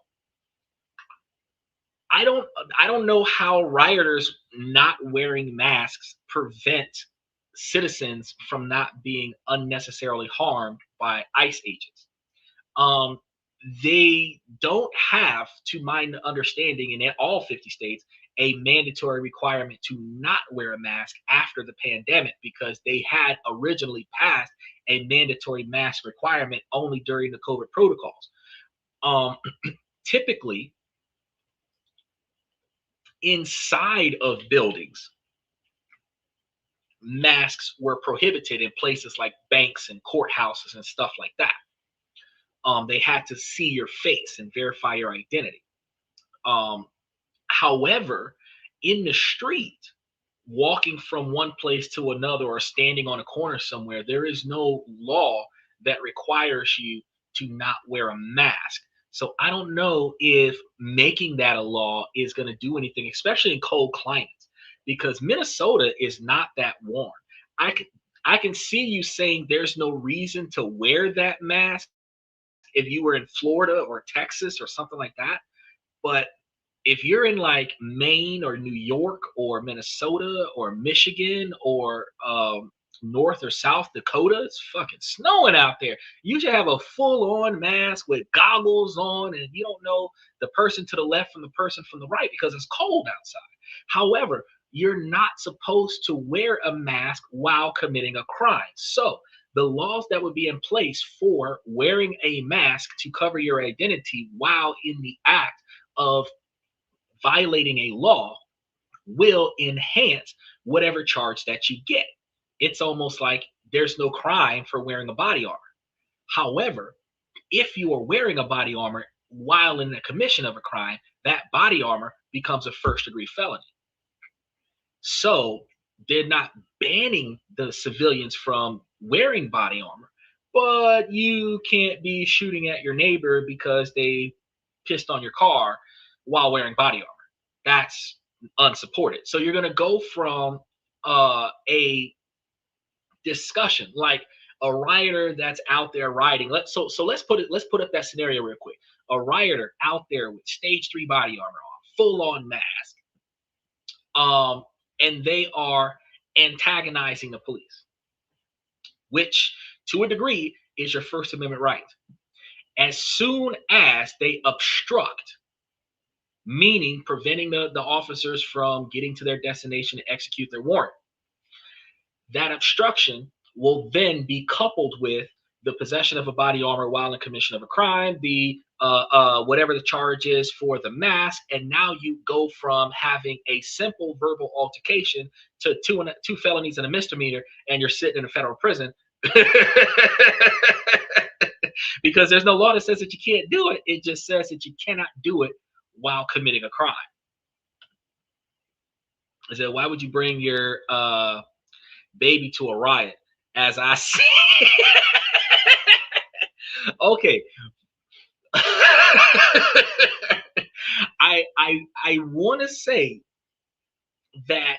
I don't know how rioters not wearing masks prevent citizens from not being unnecessarily harmed by ICE agents. Um, they don't have, to my understanding, in all 50 states, a mandatory requirement to not wear a mask after the pandemic, because they had originally passed a mandatory mask requirement only during the COVID protocols. Um, Typically, inside of buildings, masks were prohibited in places like banks and courthouses and stuff like that. They had to see your face and verify your identity. Um, However, in the street, walking from one place to another or standing on a corner somewhere, there is no law that requires you to not wear a mask. So I don't know if making that a law is going to do anything, especially in cold climates, because Minnesota is not that warm. I can I can see you saying there's no reason to wear that mask if you were in Florida or Texas or something like that. But if you're in like Maine or New York or Minnesota or Michigan or North or South Dakota, it's fucking snowing out there. You should have a full on mask with goggles on, and you don't know the person to the left from the person from the right because it's cold outside. However, you're not supposed to wear a mask while committing a crime. So the laws that would be in place for wearing a mask to cover your identity while in the act of violating a law will enhance whatever charge that you get. It's almost like there's no crime for wearing a body armor. However, if you are wearing a body armor while in the commission of a crime, that body armor becomes a first degree felony. So they're not banning the civilians from wearing body armor, but you can't be shooting at your neighbor because they pissed on your car while wearing body armor. That's unsupported. So you're going to go from a discussion like a rioter that's out there rioting. Let's put up that scenario real quick. A rioter out there with stage 3 body armor on, full on mask, um, and they are antagonizing the police, which to a degree is your First Amendment right. As soon as they obstruct, meaning preventing the officers from getting to their destination to execute their warrant, that obstruction will then be coupled with the possession of a body armor while in commission of a crime, the whatever the charge is for the mask, and now you go from having a simple verbal altercation to two felonies and a misdemeanor, and you're sitting in a federal prison because there's no law that says that you can't do it. It just says that you cannot do it while committing a crime. I said, why would you bring your baby to a riot? As I see, okay. I want to say that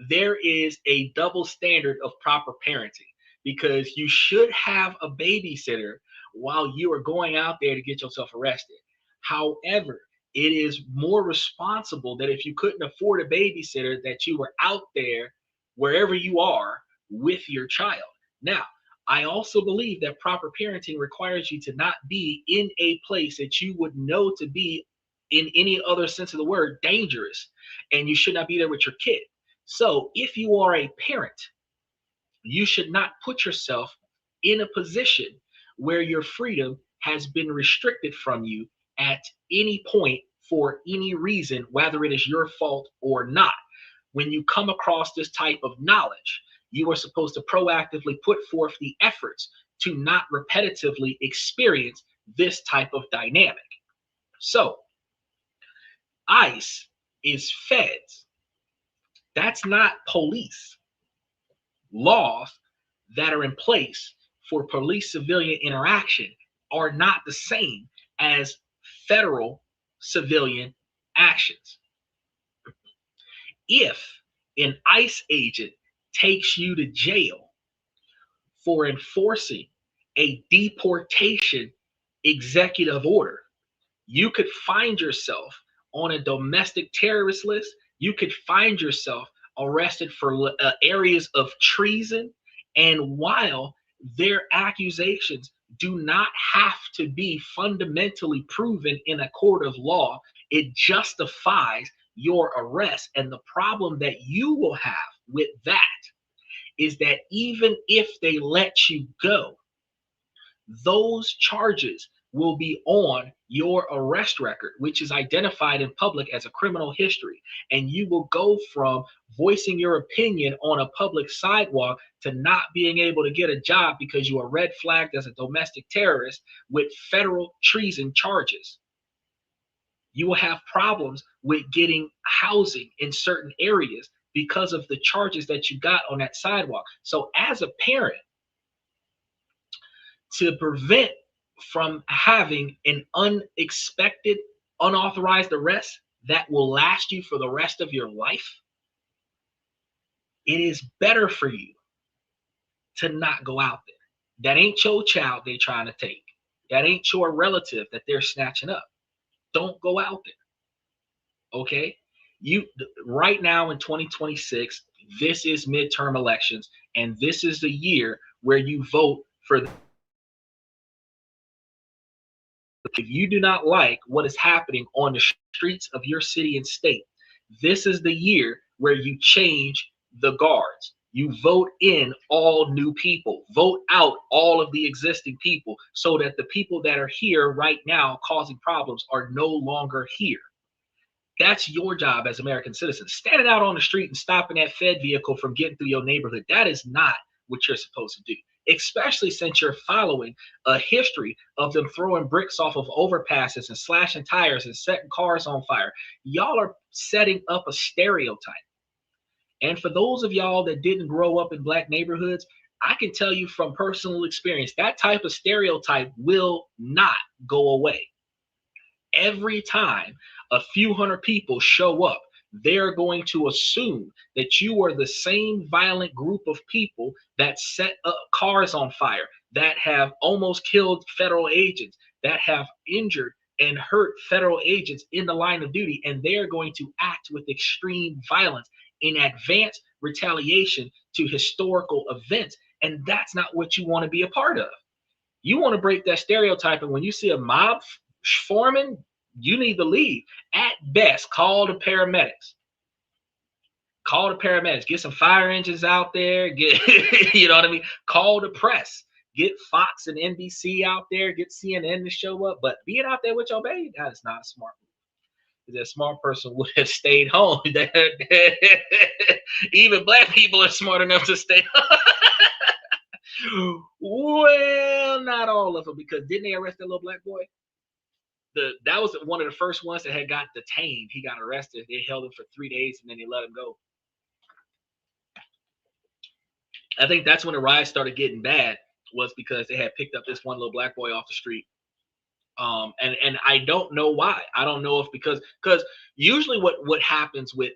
there is a double standard of proper parenting, because you should have a babysitter while you are going out there to get yourself arrested. However, it is more responsible that if you couldn't afford a babysitter, that you were out there wherever you are with your child. Now, I also believe that proper parenting requires you to not be in a place that you would know to be, in any other sense of the word, dangerous, and you should not be there with your kid. So if you are a parent, you should not put yourself in a position where your freedom has been restricted from you at any point for any reason, whether it is your fault or not. When you come across this type of knowledge, you are supposed to proactively put forth the efforts to not repetitively experience this type of dynamic. So, ICE is feds. That's not police. Laws that are in place for police civilian interaction are not the same as federal civilian actions. If an ICE agent takes you to jail for enforcing a deportation executive order, you could find yourself on a domestic terrorist list. You could find yourself arrested for areas of treason. And while their accusations do not have to be fundamentally proven in a court of law, it justifies your arrest. And the problem that you will have with that is that even if they let you go, those charges will be on your arrest record, which is identified in public as a criminal history. And you will go from voicing your opinion on a public sidewalk to not being able to get a job because you are red flagged as a domestic terrorist with federal treason charges. You will have problems with getting housing in certain areas because of the charges that you got on that sidewalk. So as a parent, to prevent from having an unexpected, unauthorized arrest that will last you for the rest of your life, it is better for you to not go out there. That ain't your child they trying to take. That ain't your relative that they're snatching up. Don't go out there. Okay? You right now in 2026, this is midterm elections, and this is the year where you vote for. If you do not like what is happening on the streets of your city and state, this is the year where you change the guards. You vote in all new people, vote out all of the existing people so that the people that are here right now causing problems are no longer here. That's your job as American citizens. Standing out on the street and stopping that Fed vehicle from getting through your neighborhood, that is not what you're supposed to do, especially since you're following a history of them throwing bricks off of overpasses and slashing tires and setting cars on fire. Y'all are setting up a stereotype. And for those of y'all that didn't grow up in black neighborhoods, I can tell you from personal experience, that type of stereotype will not go away. Every time a few hundred people show up, they're going to assume that you are the same violent group of people that set up cars on fire, that have almost killed federal agents, that have injured and hurt federal agents in the line of duty, and they're going to act with extreme violence in advance retaliation to historical events. And that's not what you want to be a part of. You want to break that stereotype, and when you see a mob forming, you need to leave. At best, call the paramedics. Call the paramedics. Get some fire engines out there. Get, you know what I mean? Call the press. Get Fox and NBC out there. Get CNN to show up. But being out there with your baby, that is not a smart move. That smart person would have stayed home. Even black people are smart enough to stay home. Well, not all of them, because didn't they arrest that little black boy? That was one of the first ones that had got detained. He got arrested. They held him for 3 days and then they let him go. I think that's when the riots started getting bad, was because they had picked up this one little black boy off the street. And I don't know why. I don't know if because usually what happens with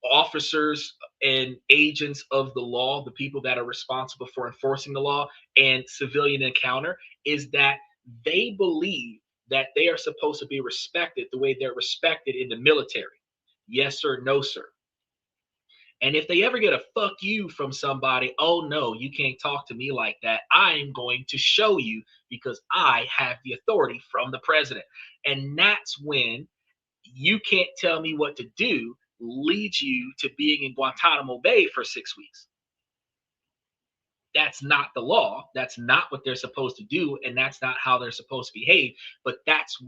officers and agents of the law, the people that are responsible for enforcing the law and civilian encounter, is that they believe that they are supposed to be respected the way they're respected in the military. Yes, sir, no, sir. And if they ever get a fuck you from somebody, oh no, you can't talk to me like that. I am going to show you because I have the authority from the president. And that's when you can't tell me what to do leads you to being in Guantanamo Bay for 6 weeks. That's not the law. That's not what they're supposed to do, and that's not how they're supposed to behave. But that's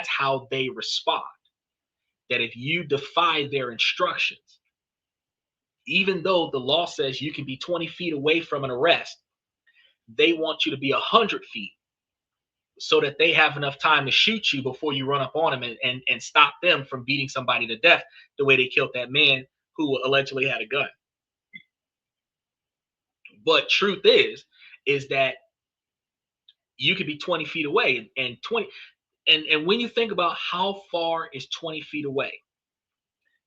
how they respond. That if you defy their instructions, even though the law says you can be 20 feet away from an arrest, they want you to be 100 feet so that they have enough time to shoot you before you run up on them and stop them from beating somebody to death the way they killed that man who allegedly had a gun. But truth is that you could be 20 feet away and when you think about how far is 20 feet away,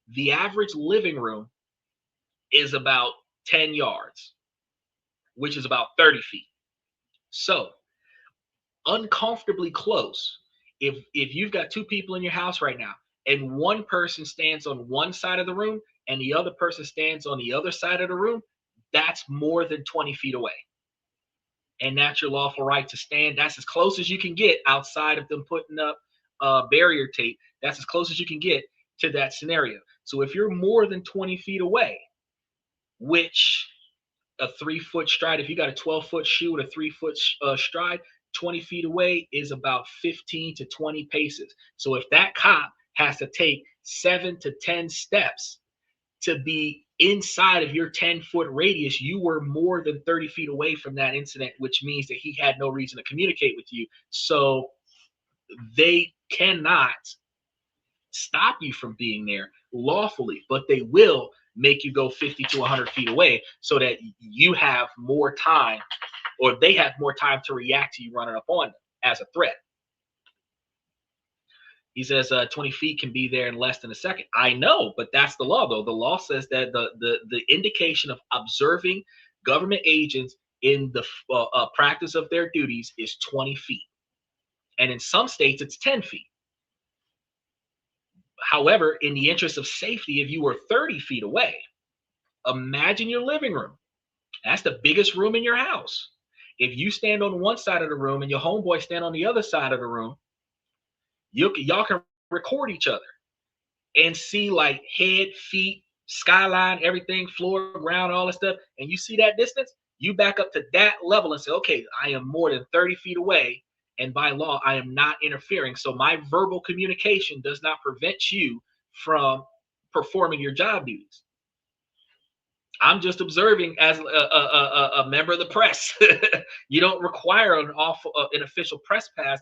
the average living room is about 10 yards, which is about 30 feet. So uncomfortably close. If you've got two people in your house right now and one person stands on one side of the room and the other person stands on the other side of the room, that's more than 20 feet away. And that's your lawful right to stand. That's as close as you can get outside of them putting up barrier tape. That's as close as you can get to that scenario. So if you're more than 20 feet away, which a 3-foot stride, if you got a 12-foot shoe and a 3-foot stride, 20 feet away is about 15 to 20 paces. So if that cop has to take 7 to 10 steps to be inside of your 10-foot radius, you were more than 30 feet away from that incident, which means that he had no reason to communicate with you. So they cannot stop you from being there lawfully, but they will make you go 50 to 100 feet away so that you have more time, or they have more time to react to you running up on them as a threat. He says 20 feet can be there in less than a second. I know, but that's the law, though. The law says that the indication of observing government agents in the practice of their duties is 20 feet. And in some states, it's 10 feet. However, in the interest of safety, if you were 30 feet away, imagine your living room. That's the biggest room in your house. If you stand on one side of the room and your homeboy stand on the other side of the room, y'all can record each other. and see like head, feet, skyline, everything, floor, ground, all that stuff, and you see that distance, you back up to that level and say, okay, I am more than 30 feet away. And by law, I am not interfering. So my verbal communication does not prevent you from performing your job duties. I'm just observing as a member of the press. You don't require an official press pass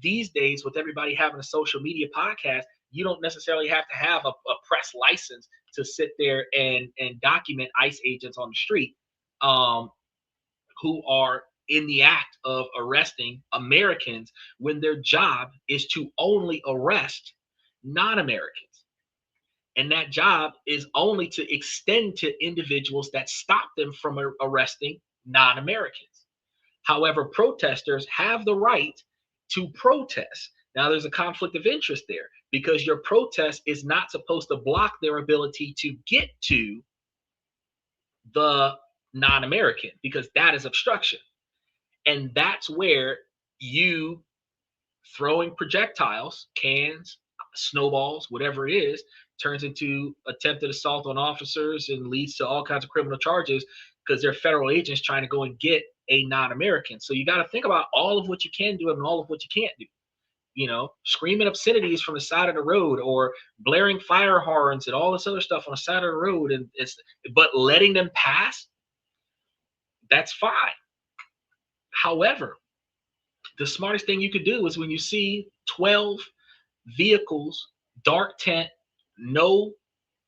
these days. With everybody having a social media podcast, you don't necessarily have to have a press license to sit there and document ICE agents on the street, um, who are in the act of arresting Americans when their job is to only arrest non-Americans. And that job is only to extend to individuals that stop them from arresting non-Americans. However, protesters have the right to protest. Now, there's a conflict of interest there because your protest is not supposed to block their ability to get to the non-American, because that is obstruction. And that's where you throwing projectiles, cans, snowballs, whatever it is, turns into attempted assault on officers and leads to all kinds of criminal charges because they're federal agents trying to go and get a non-American. So you got to think about all of what you can do and all of what you can't do. You know, screaming obscenities from the side of the road or blaring fire horns and all this other stuff on the side of the road, and but letting them pass, that's fine. However, the smartest thing you could do is when you see 12 vehicles, dark tent, no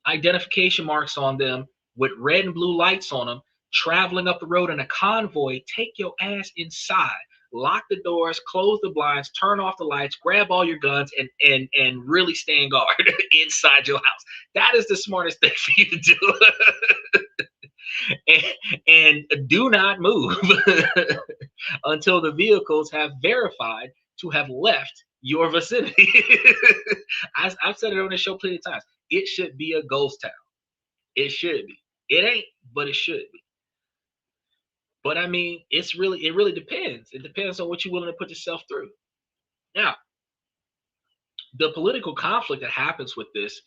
identification marks on them, with red and blue lights on them, traveling up the road in a convoy, take your ass inside, lock the doors, close the blinds, turn off the lights, grab all your guns, and really stand guard inside your house. That is the smartest thing for you to do. and do not move until the vehicles have verified to have left your vicinity. I've said it on the show plenty of times. It should be a ghost town. It should be. It ain't, but it should be. But I mean, it really depends. It depends on what you're willing to put yourself through. Now, the political conflict that happens with this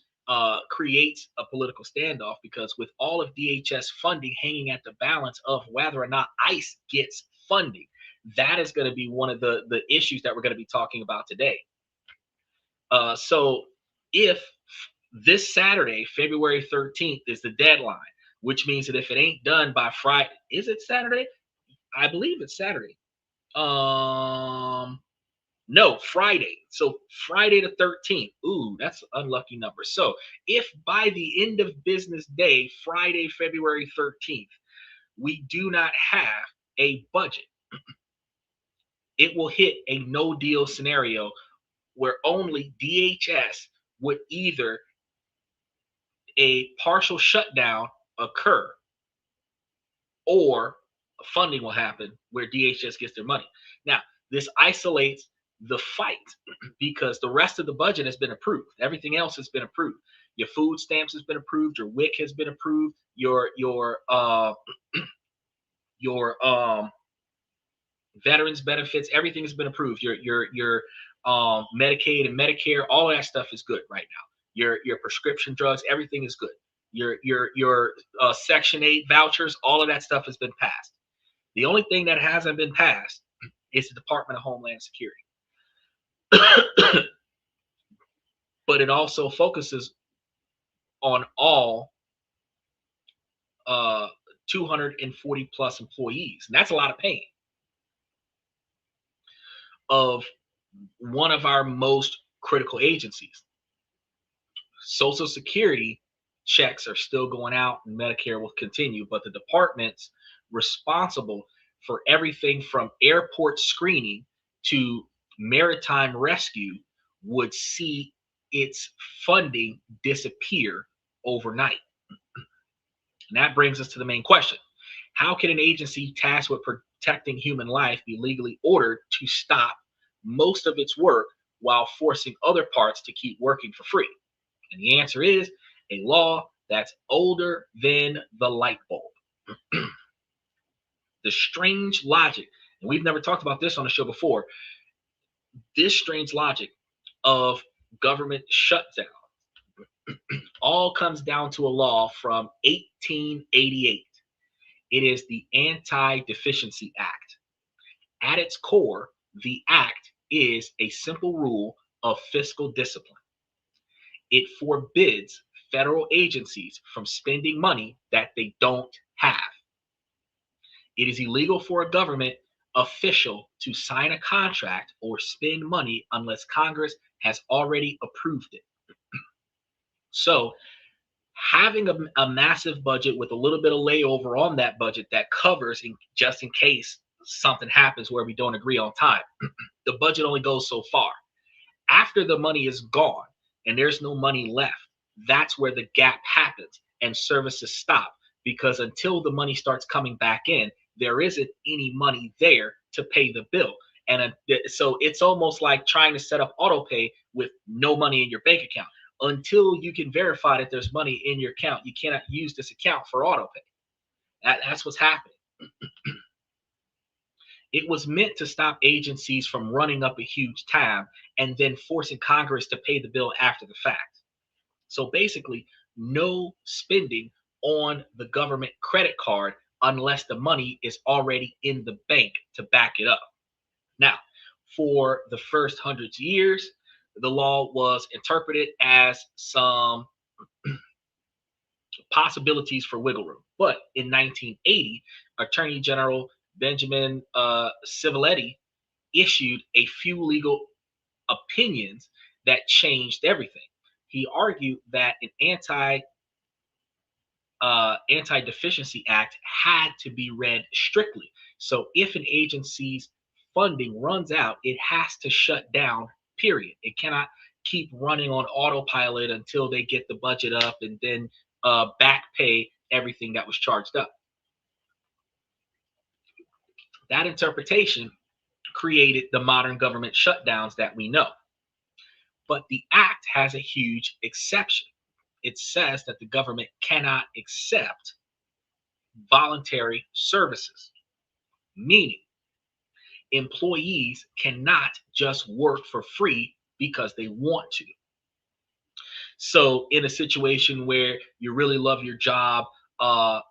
creates a political standoff, because with all of DHS funding hanging at the balance of whether or not ICE gets funding, that is going to be one of the issues that we're going to be talking about today. So if this Saturday, February 13th, is the deadline, which means that if it ain't done by Friday, is it Saturday? I believe it's Saturday. No, Friday. So Friday the 13th. Ooh, that's an unlucky number. So if by the end of business day, Friday, February 13th, we do not have a budget, it will hit a no deal scenario where only DHS would either a partial shutdown occur or funding will happen where DHS gets their money. Now, this isolates the fight because the rest of the budget has been approved. Everything else has been approved. Your food stamps has been approved. Your WIC has been approved. Your veterans benefits, everything has been approved. Your Medicaid and Medicare, all of that stuff is good right now. Your prescription drugs, everything is good. Your Section 8 vouchers, all of that stuff has been passed. The only thing that hasn't been passed is the Department of Homeland Security. But it also focuses on all 240 plus employees, and that's a lot of pain, of one of our most critical agencies. Social Security checks are still going out and Medicare will continue, but the department's responsible for everything from airport screening to maritime rescue would see its funding disappear overnight. And that brings us to the main question. How can an agency tasked with protecting human life be legally ordered to stop most of its work while forcing other parts to keep working for free? And the answer is a law that's older than the light bulb. The strange logic, and we've never talked about this on the show before, this strange logic of government shutdown all comes down to a law from 1888. It is the Anti-Deficiency Act. At its core, the act is a simple rule of fiscal discipline. It forbids federal agencies from spending money that they don't have. It is illegal for a government official to sign a contract or spend money unless Congress has already approved it. So, having a massive budget with a little bit of layover on that budget that covers just in case something happens where we don't agree on time, the budget only goes so far. After the money is gone and there's no money left, that's where the gap happens and services stop, because until the money starts coming back in, there isn't any money there to pay the bill. And so it's almost like trying to set up auto pay with no money in your bank account. Until you can verify that there's money in your account, you cannot use this account for auto pay. That's what's happening. It was meant to stop agencies from running up a huge tab and then forcing Congress to pay the bill after the fact. So basically, no spending on the government credit card unless the money is already in the bank to back it up. Now, for the first hundreds of years, the law was interpreted as some possibilities for wiggle room. But in 1980, Attorney General Benjamin Civiletti issued a few legal opinions that changed everything. He argued that an anti-deficiency act had to be read strictly. So if an agency's funding runs out, it has to shut down, period. It cannot keep running on autopilot until they get the budget up and then back pay everything that was charged up. That interpretation created the modern government shutdowns that we know. But the act has a huge exception. It says that the government cannot accept voluntary services, meaning employees cannot just work for free because they want to. So in a situation where you really love your job,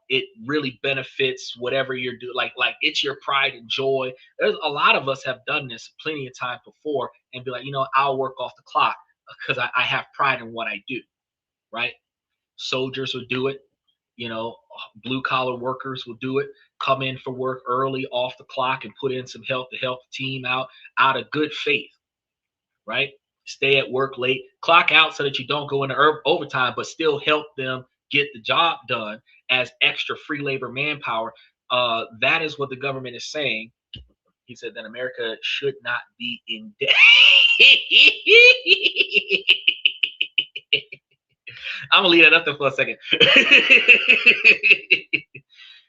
it really benefits whatever you're doing, like it's your pride and joy. There's a lot of us have done this plenty of times before and be like, I'll work off the clock because I have pride in what I do, right? Soldiers will do it. Blue collar workers will do it. Come in for work early off the clock and put in some help to help the team out of good faith, right? Stay at work late, clock out so that you don't go into overtime, but still help them get the job done as extra free labor manpower. That is what the government is saying. He said that America should not be in debt. I'm gonna leave that up there for a second.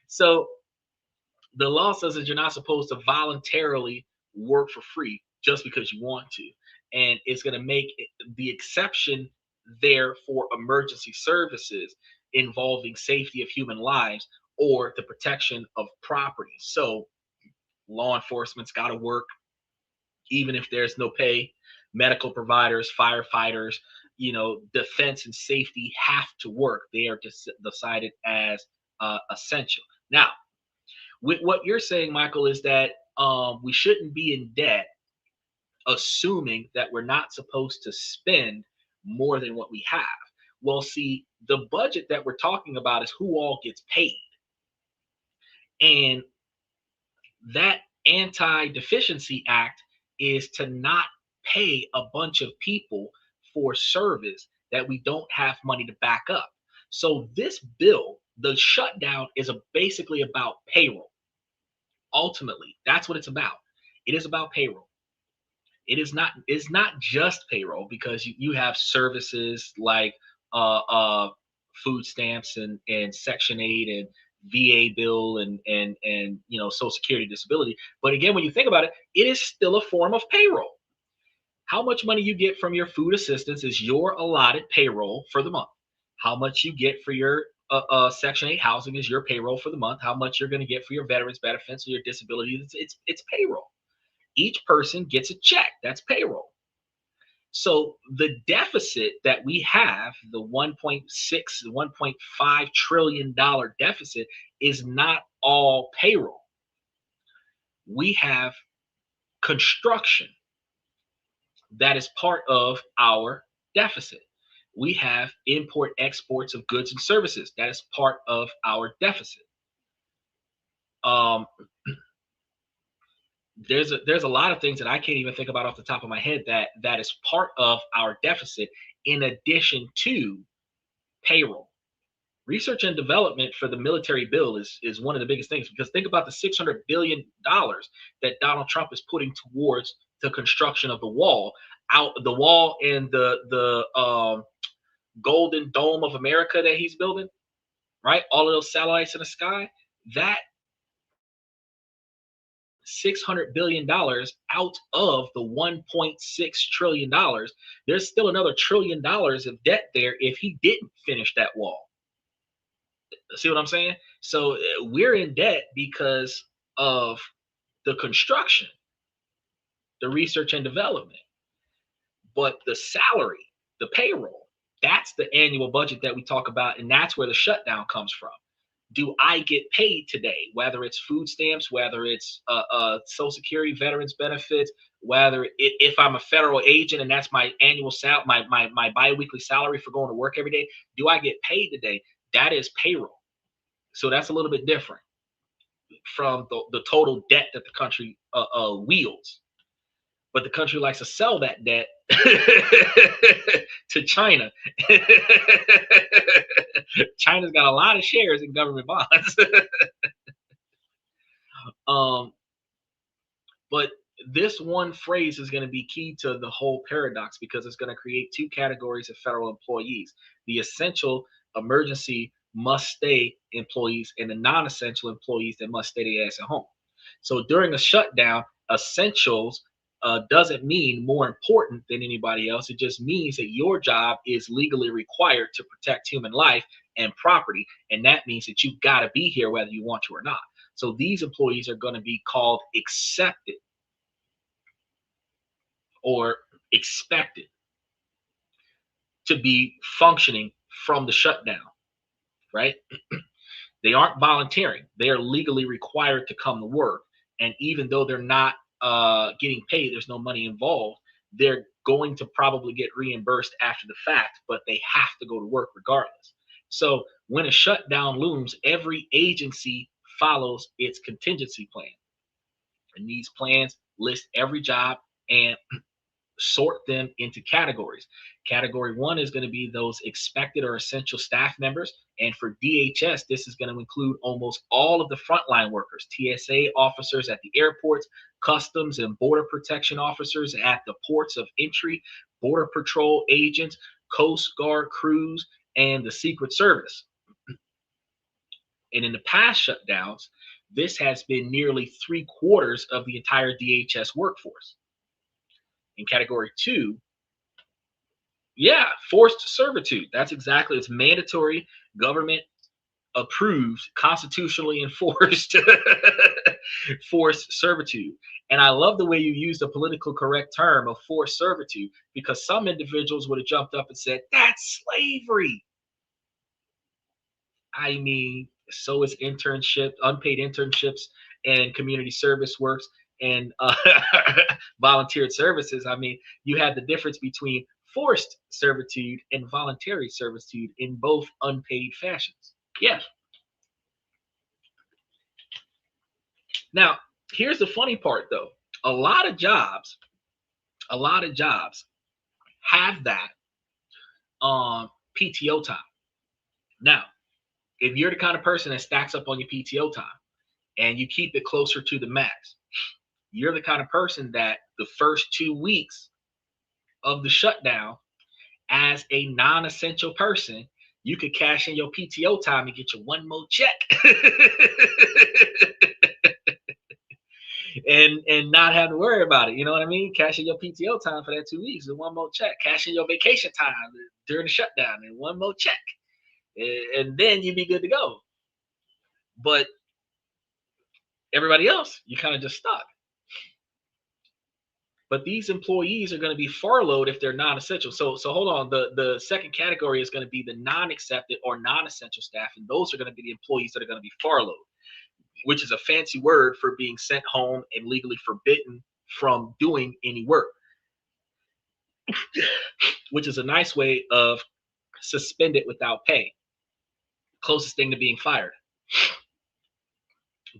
So the law says that you're not supposed to voluntarily work for free just because you want to. And it's going to make the exception there for emergency services involving safety of human lives or the protection of property. So law enforcement's got to work even if there's no pay. Medical providers, firefighters, defense and safety have to work. They are decided as essential. Now, with what you're saying, Michael, is that we shouldn't be in debt, assuming that we're not supposed to spend more than what we have. Well, see, the budget that we're talking about is who all gets paid. And that Anti-Deficiency Act is to not pay a bunch of people for service that we don't have money to back up. So this bill, the shutdown, is basically about payroll. Ultimately, that's what it's about. It is about payroll. It's not just payroll, because you have services like food stamps and Section 8 and VA bill and Social Security disability. But again, when you think about it, it is still a form of payroll. How much money you get from your food assistance is your allotted payroll for the month. How much you get for your Section 8 housing is your payroll for the month. How much you're going to get for your veterans benefits or your disability, it's payroll. Each person gets a check. That's payroll. So the deficit that we have, the 1.6, $1.5 trillion deficit, is not all payroll. We have construction that is part of our deficit. We have import exports of goods and services that is part of our deficit. Um, there's a lot of things that I can't even think about off the top of my head that is part of our deficit in addition to payroll. Research and development for the military bill is one of the biggest things, because think about the $600 billion that Donald Trump is putting towards the construction of the wall, out the wall and the golden dome of America that he's building, right? All of those satellites in the sky. That $600 billion out of the $1.6 trillion, there's still another $1 trillion of debt there if he didn't finish that wall. See what I'm saying? So we're in debt because of the construction, the research and development, but the salary, the payroll, that's the annual budget that we talk about, and that's where the shutdown comes from. Do I get paid today? Whether it's food stamps, whether it's Social Security, veterans benefits, whether if I'm a federal agent and that's my annual my biweekly salary for going to work every day, do I get paid today? That is payroll. So that's a little bit different from the total debt that the country wields. But the country likes to sell that debt to China. China's got a lot of shares in government bonds. um, but this one phrase is going to be key to the whole paradox, because it's going to create two categories of federal employees: the essential emergency must stay employees and the non-essential employees that must stay their ass at home. So during a shutdown, essentials doesn't mean more important than anybody else. It just means that your job is legally required to protect human life and property. And that means that you've got to be here whether you want to or not. So these employees are going to be called accepted or expected to be functioning from the shutdown, right? They aren't volunteering. They are legally required to come to work. And even though they're not getting paid, there's no money involved, they're going to probably get reimbursed after the fact, but they have to go to work regardless. So when a shutdown looms, every agency follows its contingency plan. And these plans list every job and sort them into categories. Category 1 is going to be those expected or essential staff members. And for DHS, this is going to include almost all of the frontline workers: TSA officers at the airports, customs and border protection officers at the ports of entry, border patrol agents, Coast Guard crews, and the Secret Service. And in the past shutdowns, this has been nearly 3/4 of the entire DHS workforce. In category 2, yeah, forced servitude. That's exactly, it's mandatory, government approved, constitutionally enforced forced servitude. And I love the way you use the political correct term of forced servitude, because some individuals would have jumped up and said, that's slavery. I mean, so is internship, unpaid internships, and community service works, and volunteered services. I mean, you have the difference between forced servitude and voluntary servitude in both unpaid fashions. Yeah. Now, here's the funny part, though. A lot of jobs have that PTO time. Now, if you're the kind of person that stacks up on your PTO time and you keep it closer to the max, you're the kind of person that the first 2 weeks of the shutdown, as a non-essential person, you could cash in your PTO time and get your one more check. and not have to worry about it. You know what I mean? Cash in your PTO time for that 2 weeks and one more check. Cash in your vacation time during the shutdown and one more check. And then you'd be good to go. But everybody else, you kind of just stuck. But these employees are going to be furloughed if they're non-essential. So hold on. The second category is going to be the non-accepted or non-essential staff, and those are going to be the employees that are going to be furloughed, which is a fancy word for being sent home and legally forbidden from doing any work, which is a nice way of suspended without pay. Closest thing to being fired.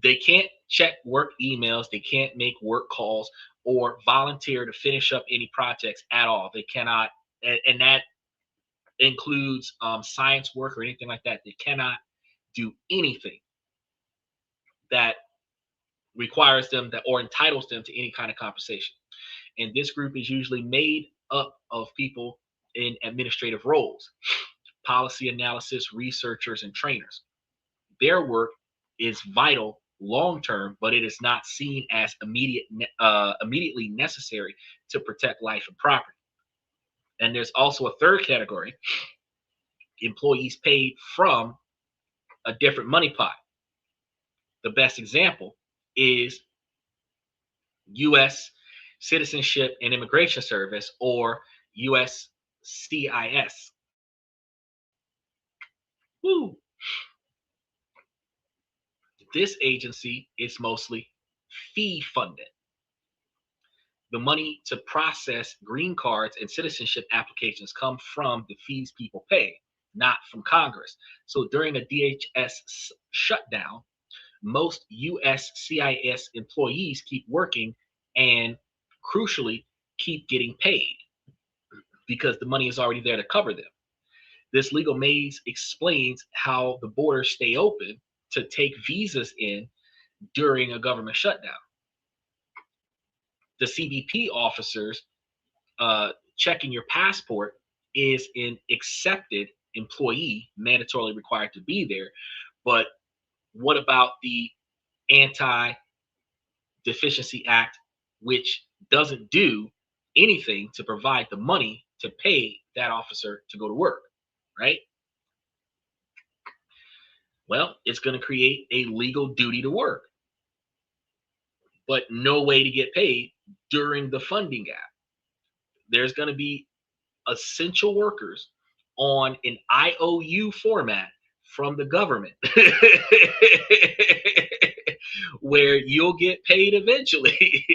They can't check work emails, they can't make work calls or volunteer to finish up any projects at all. They cannot, and that includes science work or anything like that. They cannot do anything that requires them that or entitles them to any kind of compensation. And this group is usually made up of people in administrative roles, policy analysis, researchers, and trainers. Their work is vital long term, but it is not seen as immediately necessary to protect life and property. And there's also a third category, employees paid from a different money pot. The best example is U.S. Citizenship and Immigration Service, or USCIS. Woo. This agency is mostly fee funded. The money to process green cards and citizenship applications come from the fees people pay, not from Congress. So during a DHS shutdown, most USCIS employees keep working and, crucially, keep getting paid because the money is already there to cover them. This legal maze explains how the borders stay open to take visas in during a government shutdown. The CBP officers checking your passport is an accepted employee, mandatorily required to be there. But what about the Anti Deficiency Act, which doesn't do anything to provide the money to pay that officer to go to work, right? Well, it's going to create a legal duty to work, but no way to get paid during the funding gap. There's going to be essential workers on an IOU format from the government where you'll get paid eventually.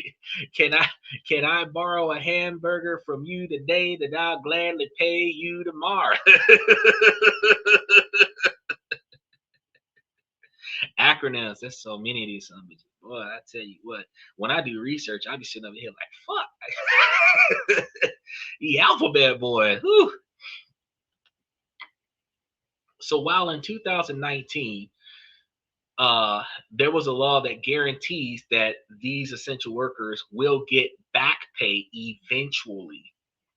Can I borrow a hamburger from you today that I'll gladly pay you tomorrow? Acronyms, there's so many of these bitches. Boy, I tell you what, when I do research, I be sitting over here like, fuck. The alphabet boy. Whew. So while in 2019, there was a law that guarantees that these essential workers will get back pay eventually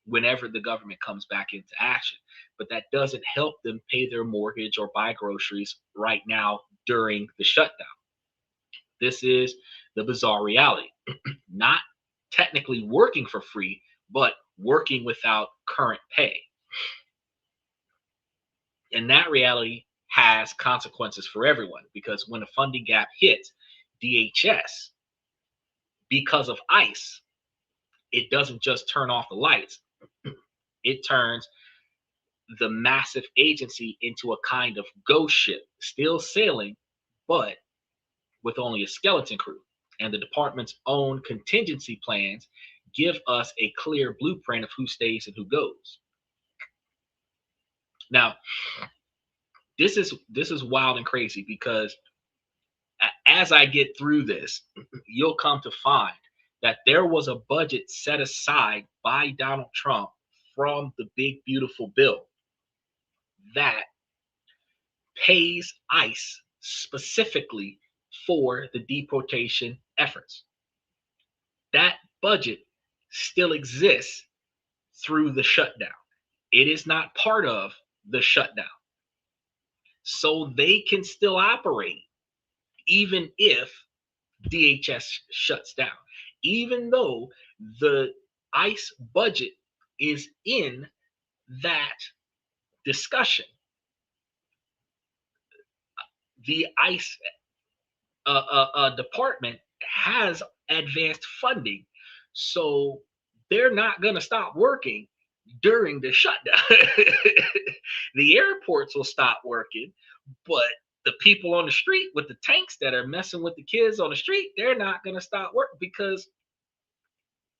whenever the government comes back into action. But that doesn't help them pay their mortgage or buy groceries right now during the shutdown. This is the bizarre reality. Not technically working for free, but working without current pay. And that reality has consequences for everyone, because when a funding gap hits DHS, because of ICE, it doesn't just turn off the lights, it turns the massive agency into a kind of ghost ship, still sailing, but with only a skeleton crew. And the department's own contingency plans give us a clear blueprint of who stays and who goes. Now, this is wild and crazy, because as I get through this, you'll come to find that there was a budget set aside by Donald Trump from the big beautiful bill that pays ICE specifically for the deportation efforts. That budget still exists through the shutdown. It is not part of the shutdown. So they can still operate even if DHS shuts down, even though the ICE budget is in that discussion. The ICE department has advanced funding, so they're not going to stop working during the shutdown. The airports will stop working, but the people on the street with the tanks that are messing with the kids on the street, they're not going to stop working because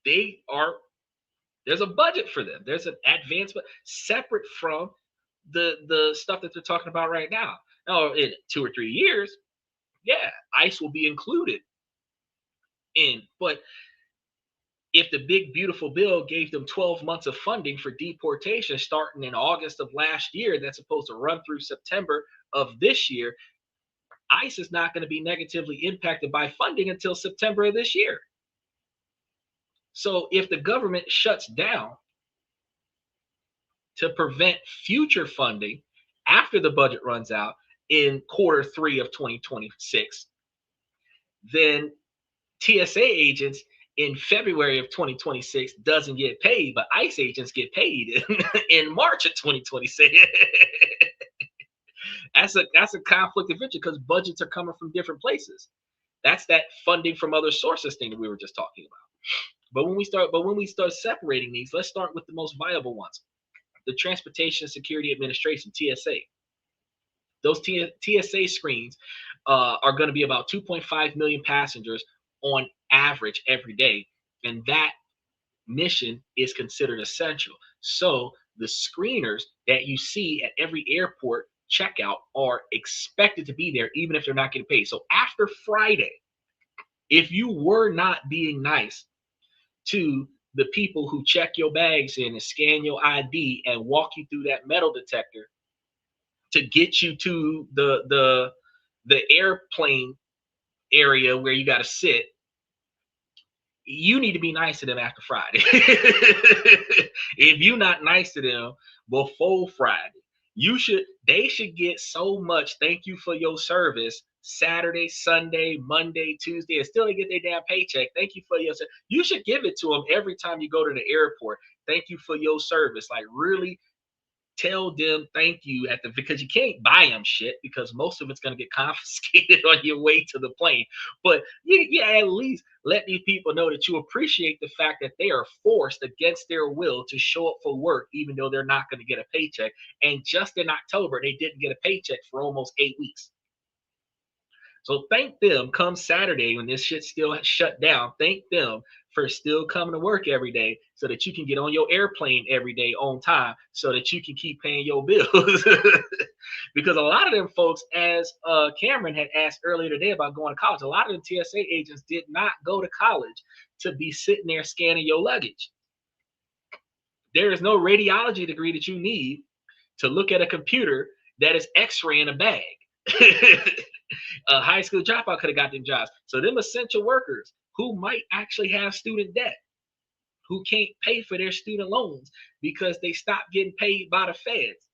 they are, there's a budget for them. There's an advancement separate from the stuff that they're talking about right now. Now, in 2 or 3 years, yeah, ICE will be included in, but if the big beautiful bill gave them 12 months of funding for deportation starting in August of last year that's supposed to run through September of this year, ICE is not going to be negatively impacted by funding until September of this year. So if the government shuts down to prevent future funding after the budget runs out in Q3 of 2026, then TSA agents in February of 2026 doesn't get paid, but ICE agents get paid in March of 2026. That's a conflict of interest because budgets are coming from different places. That's that funding from other sources thing that we were just talking about. But when we start separating these, let's start with the most viable ones. The Transportation Security Administration, TSA. Those TSA screens are going to be about 2.5 million passengers on average every day, and that mission is considered essential. So the screeners that you see at every airport checkout are expected to be there even if they're not getting paid. So after Friday, if you were not being nice to the people who check your bags in and scan your ID and walk you through that metal detector to get you to the airplane area where you got to sit, you need to be nice to them after Friday. If you're not nice to them before Friday, they should get so much thank you for your service Saturday, Sunday, Monday, Tuesday, and still they get their damn paycheck. Thank you for your service. You should give it to them every time you go to the airport. Thank you for your service. Like really tell them thank you because you can't buy them shit because most of it's going to get confiscated on your way to the plane. But you at least let these people know that you appreciate the fact that they are forced against their will to show up for work even though they're not going to get a paycheck. And just in October they didn't get a paycheck for almost 8 weeks. So thank them come Saturday when this shit's still shut down. Thank them for still coming to work every day so that you can get on your airplane every day on time so that you can keep paying your bills. Because a lot of them folks, as Cameron had asked earlier today about going to college, a lot of them TSA agents did not go to college to be sitting there scanning your luggage. There is no radiology degree that you need to look at a computer that is x-raying a bag. A high school dropout could have got them jobs. So them essential workers who might actually have student debt, who can't pay for their student loans because they stopped getting paid by the feds,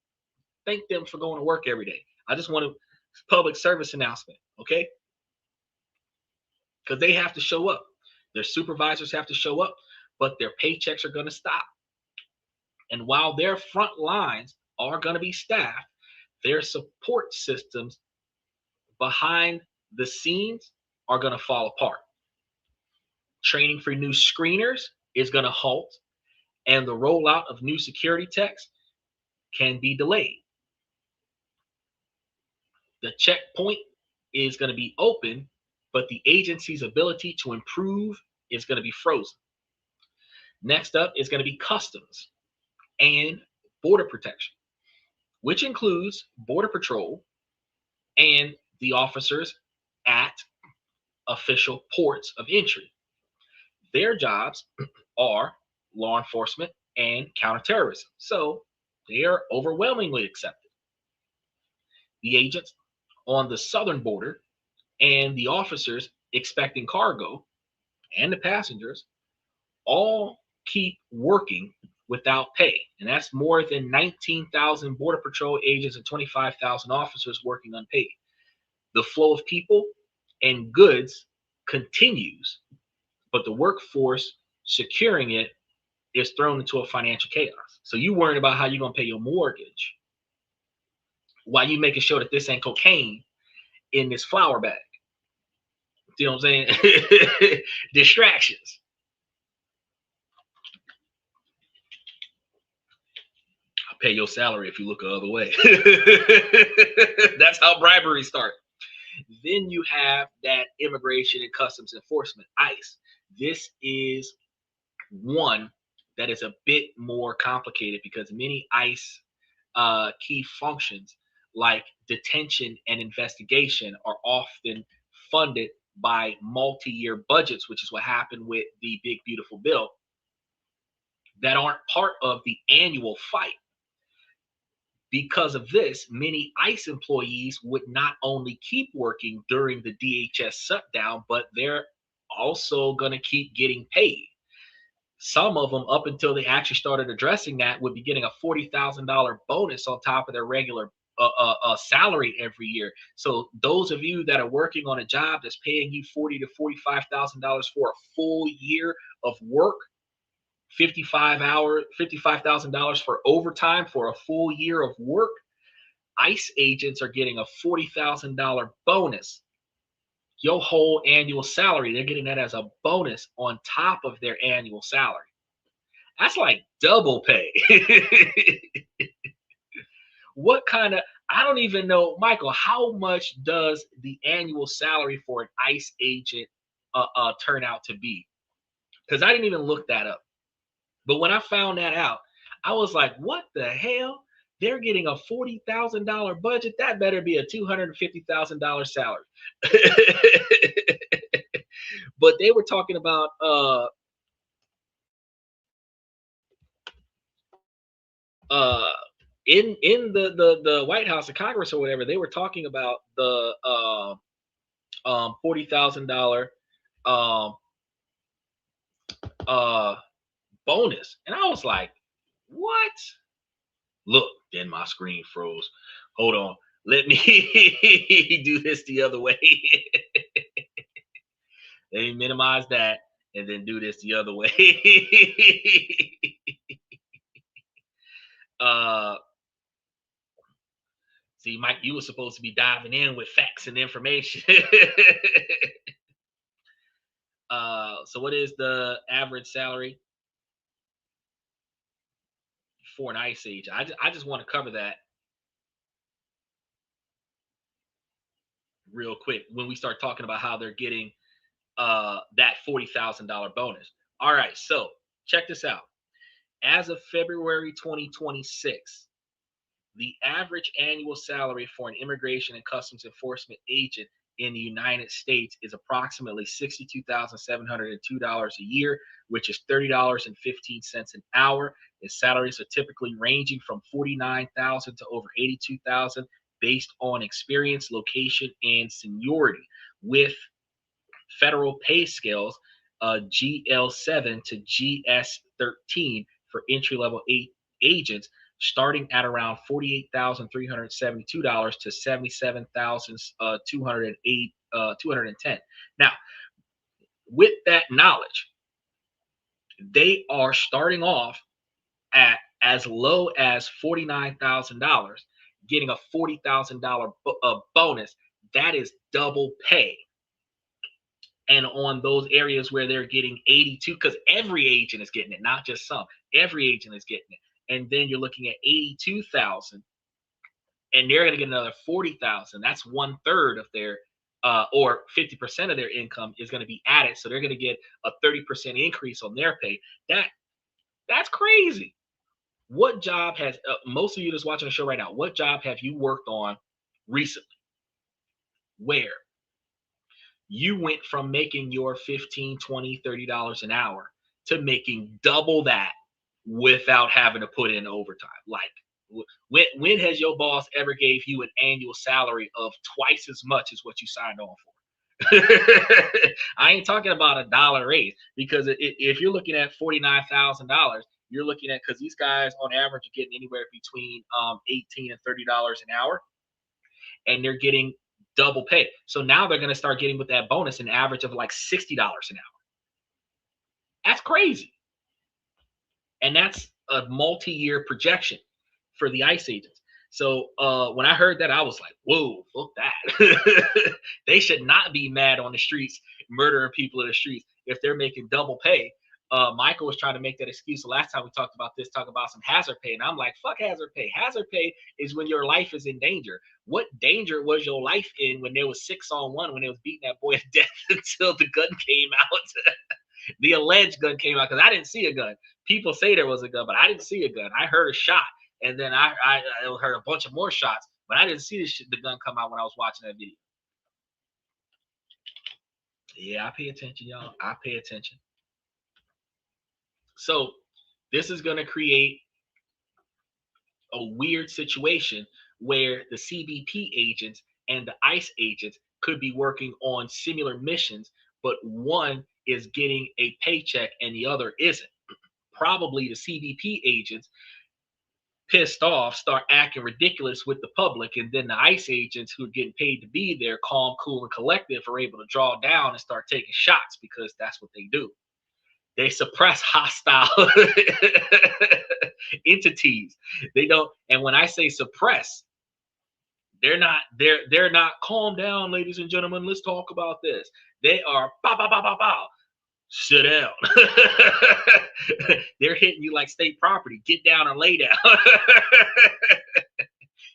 thank them for going to work every day. I just want a public service announcement, okay? Because they have to show up. Their supervisors have to show up, but their paychecks are going to stop. And while their front lines are going to be staffed, their support systems behind the scenes are going to fall apart. Training for new screeners is going to halt, and the rollout of new security techs can be delayed. The checkpoint is going to be open, but the agency's ability to improve is going to be frozen. Next up is going to be customs and border protection, which includes Border Patrol and the officers at official ports of entry. Their jobs are law enforcement and counterterrorism, so they are overwhelmingly accepted. The agents on the southern border and the officers expecting cargo and the passengers all keep working without pay, and that's more than 19,000 Border Patrol agents and 25,000 officers working unpaid. The flow of people and goods continues, but the workforce securing it is thrown into a financial chaos. So you worrying about how you're going to pay your mortgage while you making sure that this ain't cocaine in this flour bag. You know what I'm saying? Distractions. pay your salary if you look the other way. That's how bribery starts. Then you have that Immigration and Customs Enforcement, ICE. This is one that is a bit more complicated because many ICE key functions like detention and investigation are often funded by multi-year budgets, which is what happened with the Big Beautiful Bill, that aren't part of the annual fight. Because of this, many ICE employees would not only keep working during the DHS shutdown, but they're also going to keep getting paid. Some of them, up until they actually started addressing that, would be getting a $40,000 bonus on top of their regular salary every year. So those of you that are working on a job that's paying you $40,000 to $45,000 for a full year of work, $55,000 for overtime for a full year of work, ICE agents are getting a $40,000 bonus. Your whole annual salary, they're getting that as a bonus on top of their annual salary. That's like double pay. What kind of, I don't even know, Michael, how much does the annual salary for an ICE agent turn out to be? Because I didn't even look that up. But when I found that out, I was like, what the hell? They're getting a $40,000 budget. That better be a $250,000 salary. But they were talking about in the White House, the Congress or whatever, they were talking about the $40,000 um bonus, and I was like, what? Look, then my screen froze. Hold on, let me do this the other way. Let me minimize that and then do this the other way. See, Mike, you were supposed to be diving in with facts and information. So what is the average salary for an ICE agent? I just want to cover that real quick when we start talking about how they're getting that $40,000 bonus. All right, so check this out. As of February 2026, the average annual salary for an Immigration and Customs Enforcement agent in the United States is approximately $62,702 a year, which is $30.15 an hour. And salaries are typically ranging from $49,000 to over $82,000 based on experience, location, and seniority, with federal pay scales GL7 to GS13 for entry-level agents, starting at around $48,372 to $77,210. Now, with that knowledge, they are starting off at as low as $49,000, getting a $40,000 bonus. That is double pay. And on those areas where they're getting 82, because every agent is getting it, not just some, every agent is getting it. And then you're looking at 82,000, and they're going to get another 40,000. That's 1/3 of their, or 50% of their income is going to be added. So they're going to get a 30% increase on their pay. That's crazy. What job has most of you that's watching the show right now? What job have you worked on recently where you went from making your $15, $20, $30 an hour to making double that without having to put in overtime? Like, when has your boss ever gave you an annual salary of twice as much as what you signed on for? I ain't talking about a dollar raise, because if you're looking at $49,000, you're looking at, because these guys on average are getting anywhere between $18 and $30 an hour, and they're getting double pay. So now they're going to start getting with that bonus an average of like $60 an hour. That's crazy. And that's a multi-year projection for the ICE agents. So when I heard that, I was like, whoa, fuck that. They should not be mad on the streets, murdering people in the streets if they're making double pay Michael was trying to make that excuse. The last time we talked about this, talk about some hazard pay, and I'm like, fuck hazard pay. Hazard pay is when your life is in danger. What danger was your life in when there was 6-on-1, when they was beating that boy to death until the gun came out? The alleged gun came out, because I didn't see a gun. People say there was a gun, but I didn't see a gun. I heard a shot, and then I heard a bunch of more shots, but I didn't see the gun come out when I was watching that video. Yeah, I pay attention, y'all. I pay attention. So this is going to create a weird situation where the CBP agents and the ICE agents could be working on similar missions, but one is getting a paycheck and the other isn't. Probably the CBP agents, pissed off, start acting ridiculous with the public, and then the ICE agents who are getting paid to be there, calm, cool, and collective, are able to draw down and start taking shots, because that's what they do. They suppress hostile entities. They don't, and when I say suppress, they're not calm down, ladies and gentlemen, let's talk about this. They are bow bow bow bow bow. Sit down. They're hitting you like state property. Get down or lay down.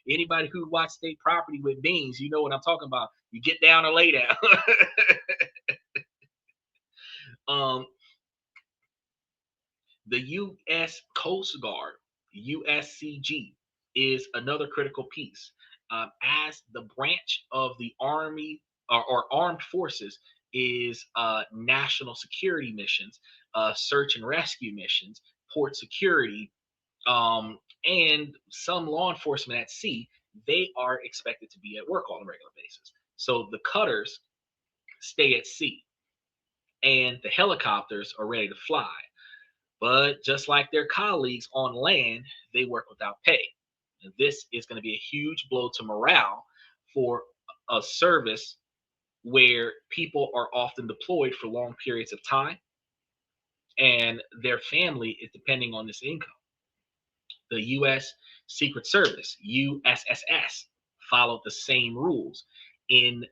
Anybody who watched State Property with Beans, you know what I'm talking about. You get down or lay down. The U.S. Coast Guard, USCG, is another critical piece. As the branch of the Army or armed forces is national security missions, search and rescue missions, port security, and some law enforcement at sea. They are expected to be at work on a regular basis. So the cutters stay at sea, and the helicopters are ready to fly. But just like their colleagues on land, they work without pay. And this is going to be a huge blow to morale for a service where people are often deployed for long periods of time, and their family is depending on this income. The U.S. Secret Service, USSS, followed the same rules in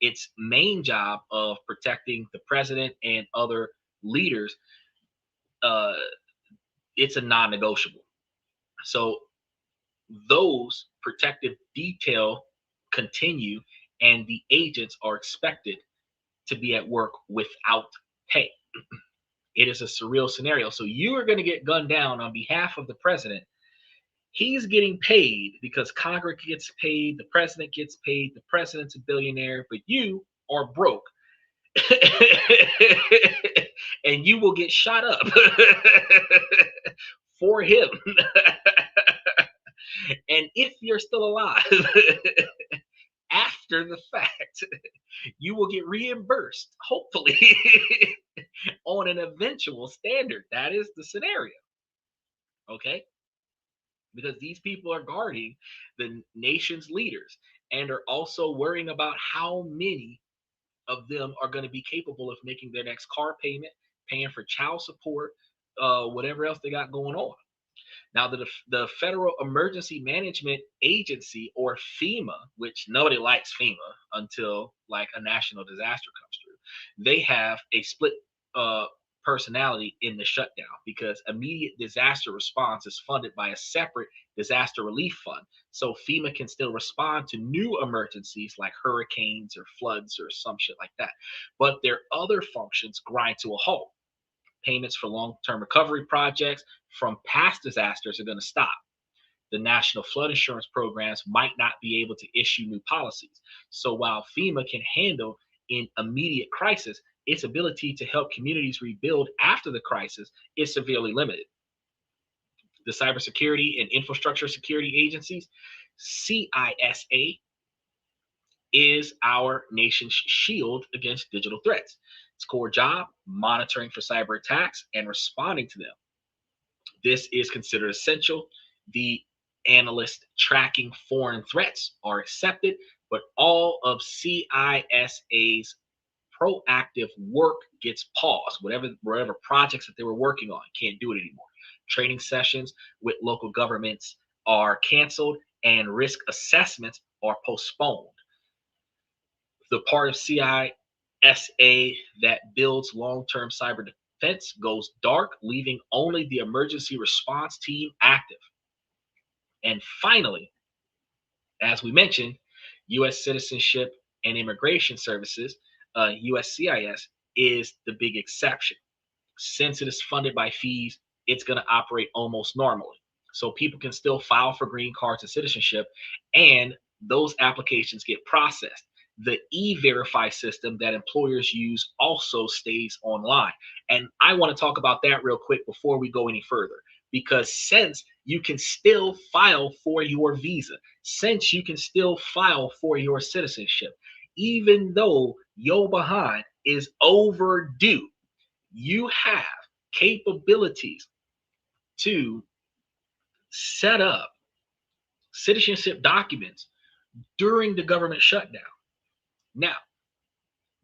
its main job of protecting the president and other leaders. Uh, it's a non-negotiable. So those protective detail continue, and the agents are expected to be at work without pay. It is a surreal scenario. So you are going to get gunned down on behalf of the president. He's getting paid because Congress gets paid, the president gets paid, the president's a billionaire, but you are broke. And you will get shot up for him. And if you're still alive after the fact, you will get reimbursed, hopefully, on an eventual standard. That is the scenario. Okay? Because these people are guarding the nation's leaders and are also worrying about how many of them are going to be capable of making their next car payment, paying for child support, whatever else they got going on. Now, the Federal Emergency Management Agency, or FEMA, which nobody likes FEMA until like a national disaster comes through, they have a split personality in the shutdown, because immediate disaster response is funded by a separate disaster relief fund. So FEMA can still respond to new emergencies like hurricanes or floods or some shit like that. But their other functions grind to a halt. Payments for long-term recovery projects from past disasters are going to stop. The national flood insurance programs might not be able to issue new policies. So while FEMA can handle in immediate crisis, its ability to help communities rebuild after the crisis is severely limited. The Cybersecurity and Infrastructure Security Agencies, CISA, is our nation's shield against digital threats. Its core job, monitoring for cyber attacks and responding to them. This is considered essential. The analysts tracking foreign threats are accepted, but all of CISA's proactive work gets paused. Whatever projects that they were working on, can't do it anymore. Training sessions with local governments are canceled, and risk assessments are postponed. The part of CISA that builds long-term cyber fence goes dark, leaving only the emergency response team active. And finally, as we mentioned, U.S. Citizenship and Immigration Services, USCIS, is the big exception. Since it is funded by fees, it's going to operate almost normally. So people can still file for green cards and citizenship, and those applications get processed. The e-verify system that employers use also stays online. And I want to talk about that real quick before we go any further, because since you can still file for your visa, since you can still file for your citizenship, even though your behind is overdue, you have capabilities to set up citizenship documents during the government shutdown. Now,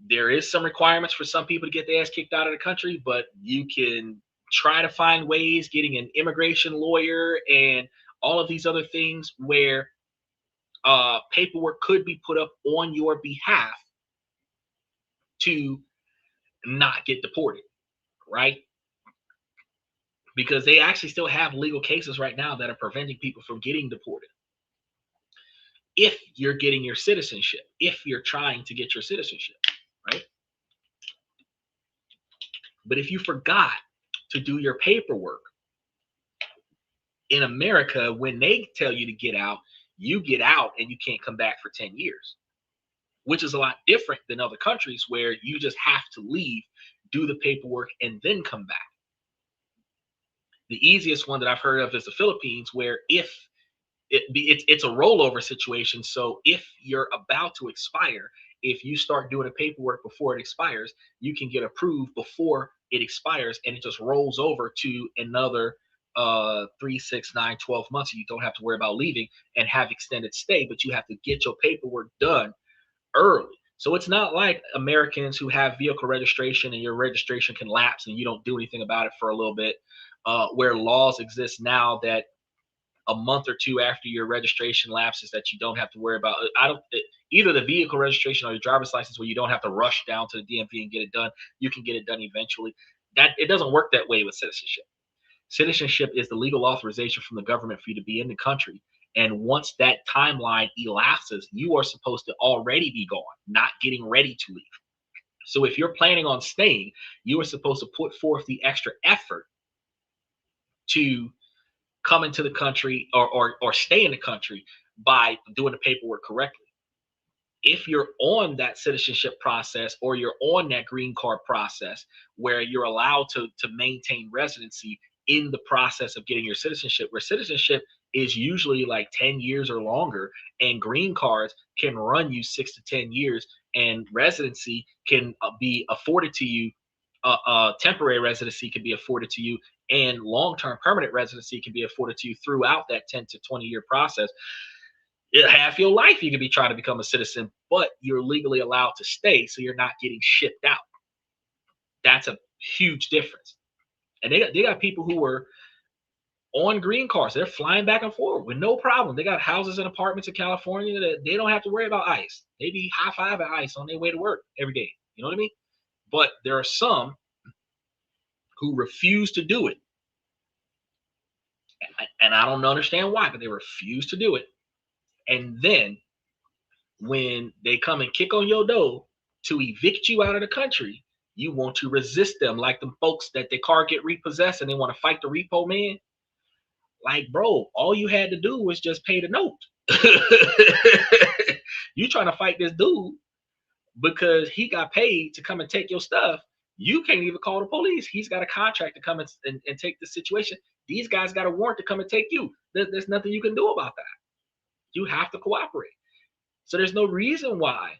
there is some requirements for some people to get their ass kicked out of the country, but you can try to find ways getting an immigration lawyer and all of these other things where paperwork could be put up on your behalf to not get deported, right? Because they actually still have legal cases right now that are preventing people from getting deported if you're getting your citizenship, if you're trying to get your citizenship, right? But if you forgot to do your paperwork in America, when they tell you to get out, you get out and you can't come back for 10 years, which is a lot different than other countries where you just have to leave, do the paperwork, and then come back. The easiest one that I've heard of is the Philippines, where if it's a rollover situation. So if you're about to expire, if you start doing the paperwork before it expires, you can get approved before it expires, and it just rolls over to another 3, 6, 9, 12 months. You don't have to worry about leaving and have extended stay, but you have to get your paperwork done early. So it's not like Americans who have vehicle registration and your registration can lapse and you don't do anything about it for a little bit, where laws exist now that a month or two after your registration lapses that you don't have to worry about. Either the vehicle registration or your driver's license, where you don't have to rush down to the DMV and get it done. You can get it done eventually. That it doesn't work that way with citizenship. Citizenship is the legal authorization from the government for you to be in the country. And once that timeline elapses, you are supposed to already be gone, not getting ready to leave. So if you're planning on staying, you are supposed to put forth the extra effort to come into the country or stay in the country by doing the paperwork correctly. If you're on that citizenship process or you're on that green card process where you're allowed to maintain residency in the process of getting your citizenship, where citizenship is usually like 10 years or longer, and green cards can run you 6 to 10 years, and residency can be afforded to you. Temporary residency can be afforded to you, and long-term permanent residency can be afforded to you throughout that 10 to 20-year process. Half your life you could be trying to become a citizen, but you're legally allowed to stay, so you're not getting shipped out. That's a huge difference. And they got people who were on green cards. They're flying back and forth with no problem. They got houses and apartments in California that they don't have to worry about ICE. They be high-fiving ICE on their way to work every day. You know what I mean? But there are some who refuse to do it. And I don't understand why, but they refuse to do it. And then when they come and kick on your door to evict you out of the country, you want to resist them like them folks that their car get repossessed and they want to fight the repo man. Like, bro, all you had to do was just pay the note. You trying to fight this dude because he got paid to come and take your stuff. You can't even call the police. He's got a contract to come and take the situation. These guys got a warrant to come and take you. There's nothing you can do about that. You have to cooperate. So there's no reason why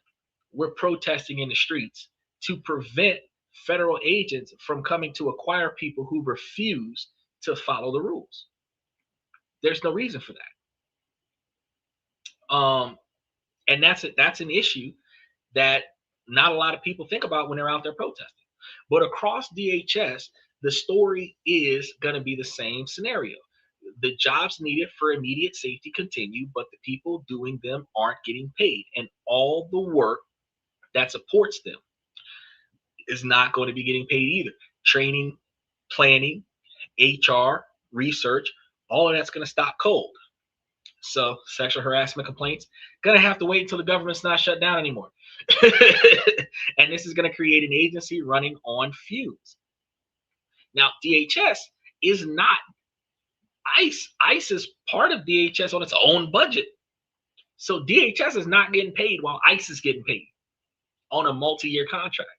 we're protesting in the streets to prevent federal agents from coming to acquire people who refuse to follow the rules. There's no reason for that. And that's an issue that not a lot of people think about when they're out there protesting. But across DHS, the story is going to be the same scenario. The jobs needed for immediate safety continue, but the people doing them aren't getting paid. And all the work that supports them is not going to be getting paid either. training, planning, HR, research, all of that's going to stop cold. So sexual harassment complaints gonna have to wait until the government's not shut down anymore. And this is gonna create an agency running on fumes. Now, DHS is not ICE. ICE is part of DHS on its own budget. So DHS is not getting paid while ICE is getting paid on a multi-year contract.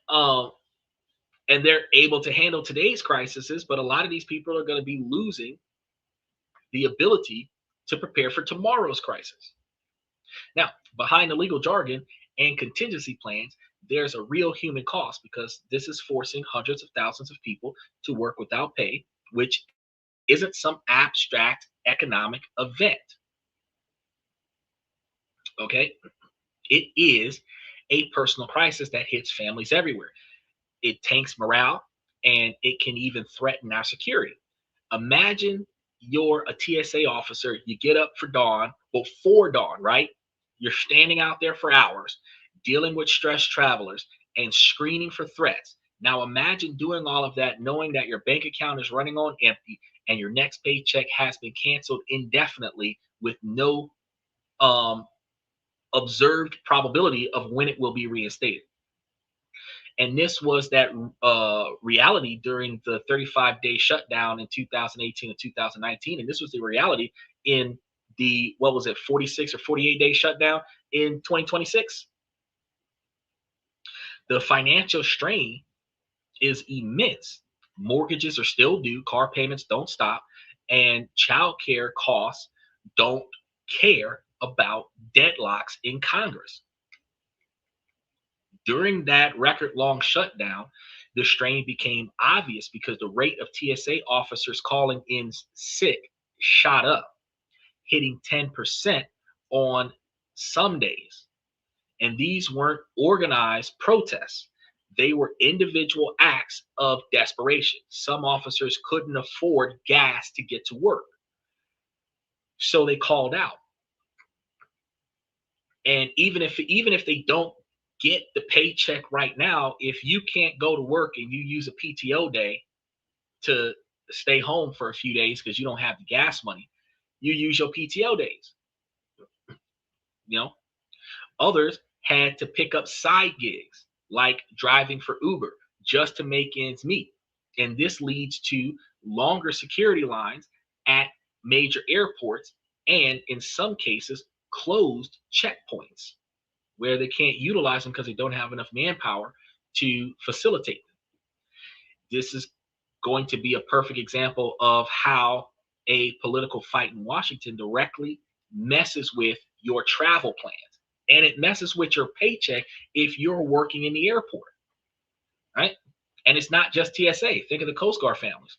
Um, and they're able to handle today's crises, but a lot of these people are going to be losing the ability to prepare for tomorrow's crisis. Now, behind the legal jargon and contingency plans, there's a real human cost because this is forcing hundreds of thousands of people to work without pay, which isn't some abstract economic event. Okay? It is a personal crisis that hits families everywhere. It tanks morale and it can even threaten our security. Imagine you're a TSA officer, you get up for dawn, before dawn, right? You're standing out there for hours, dealing with stressed travelers and screening for threats. Now imagine doing all of that, knowing that your bank account is running on empty and your next paycheck has been canceled indefinitely with no observed probability of when it will be reinstated. And this was that reality during the 35-day shutdown in 2018 and 2019. And this was the reality in the, what was it, 46 or 48-day shutdown in 2026. The financial strain is immense. Mortgages are still due, car payments don't stop, and childcare costs don't care about deadlocks in Congress. During that record-long shutdown, the strain became obvious because the rate of TSA officers calling in sick shot up, hitting 10% on some days. And these weren't organized protests. They were individual acts of desperation. Some officers couldn't afford gas to get to work, so they called out. And even if they don't get the paycheck right now, if you can't go to work and you use a PTO day to stay home for a few days because you don't have the gas money, you use your PTO days. You know, others had to pick up side gigs like driving for Uber just to make ends meet. And this leads to longer security lines at major airports and, in some cases, closed checkpoints where they can't utilize them because they don't have enough manpower to facilitate them. This is going to be a perfect example of how a political fight in Washington directly messes with your travel plans. And it messes with your paycheck if you're working in the airport, right? And it's not just TSA. Think of the Coast Guard families.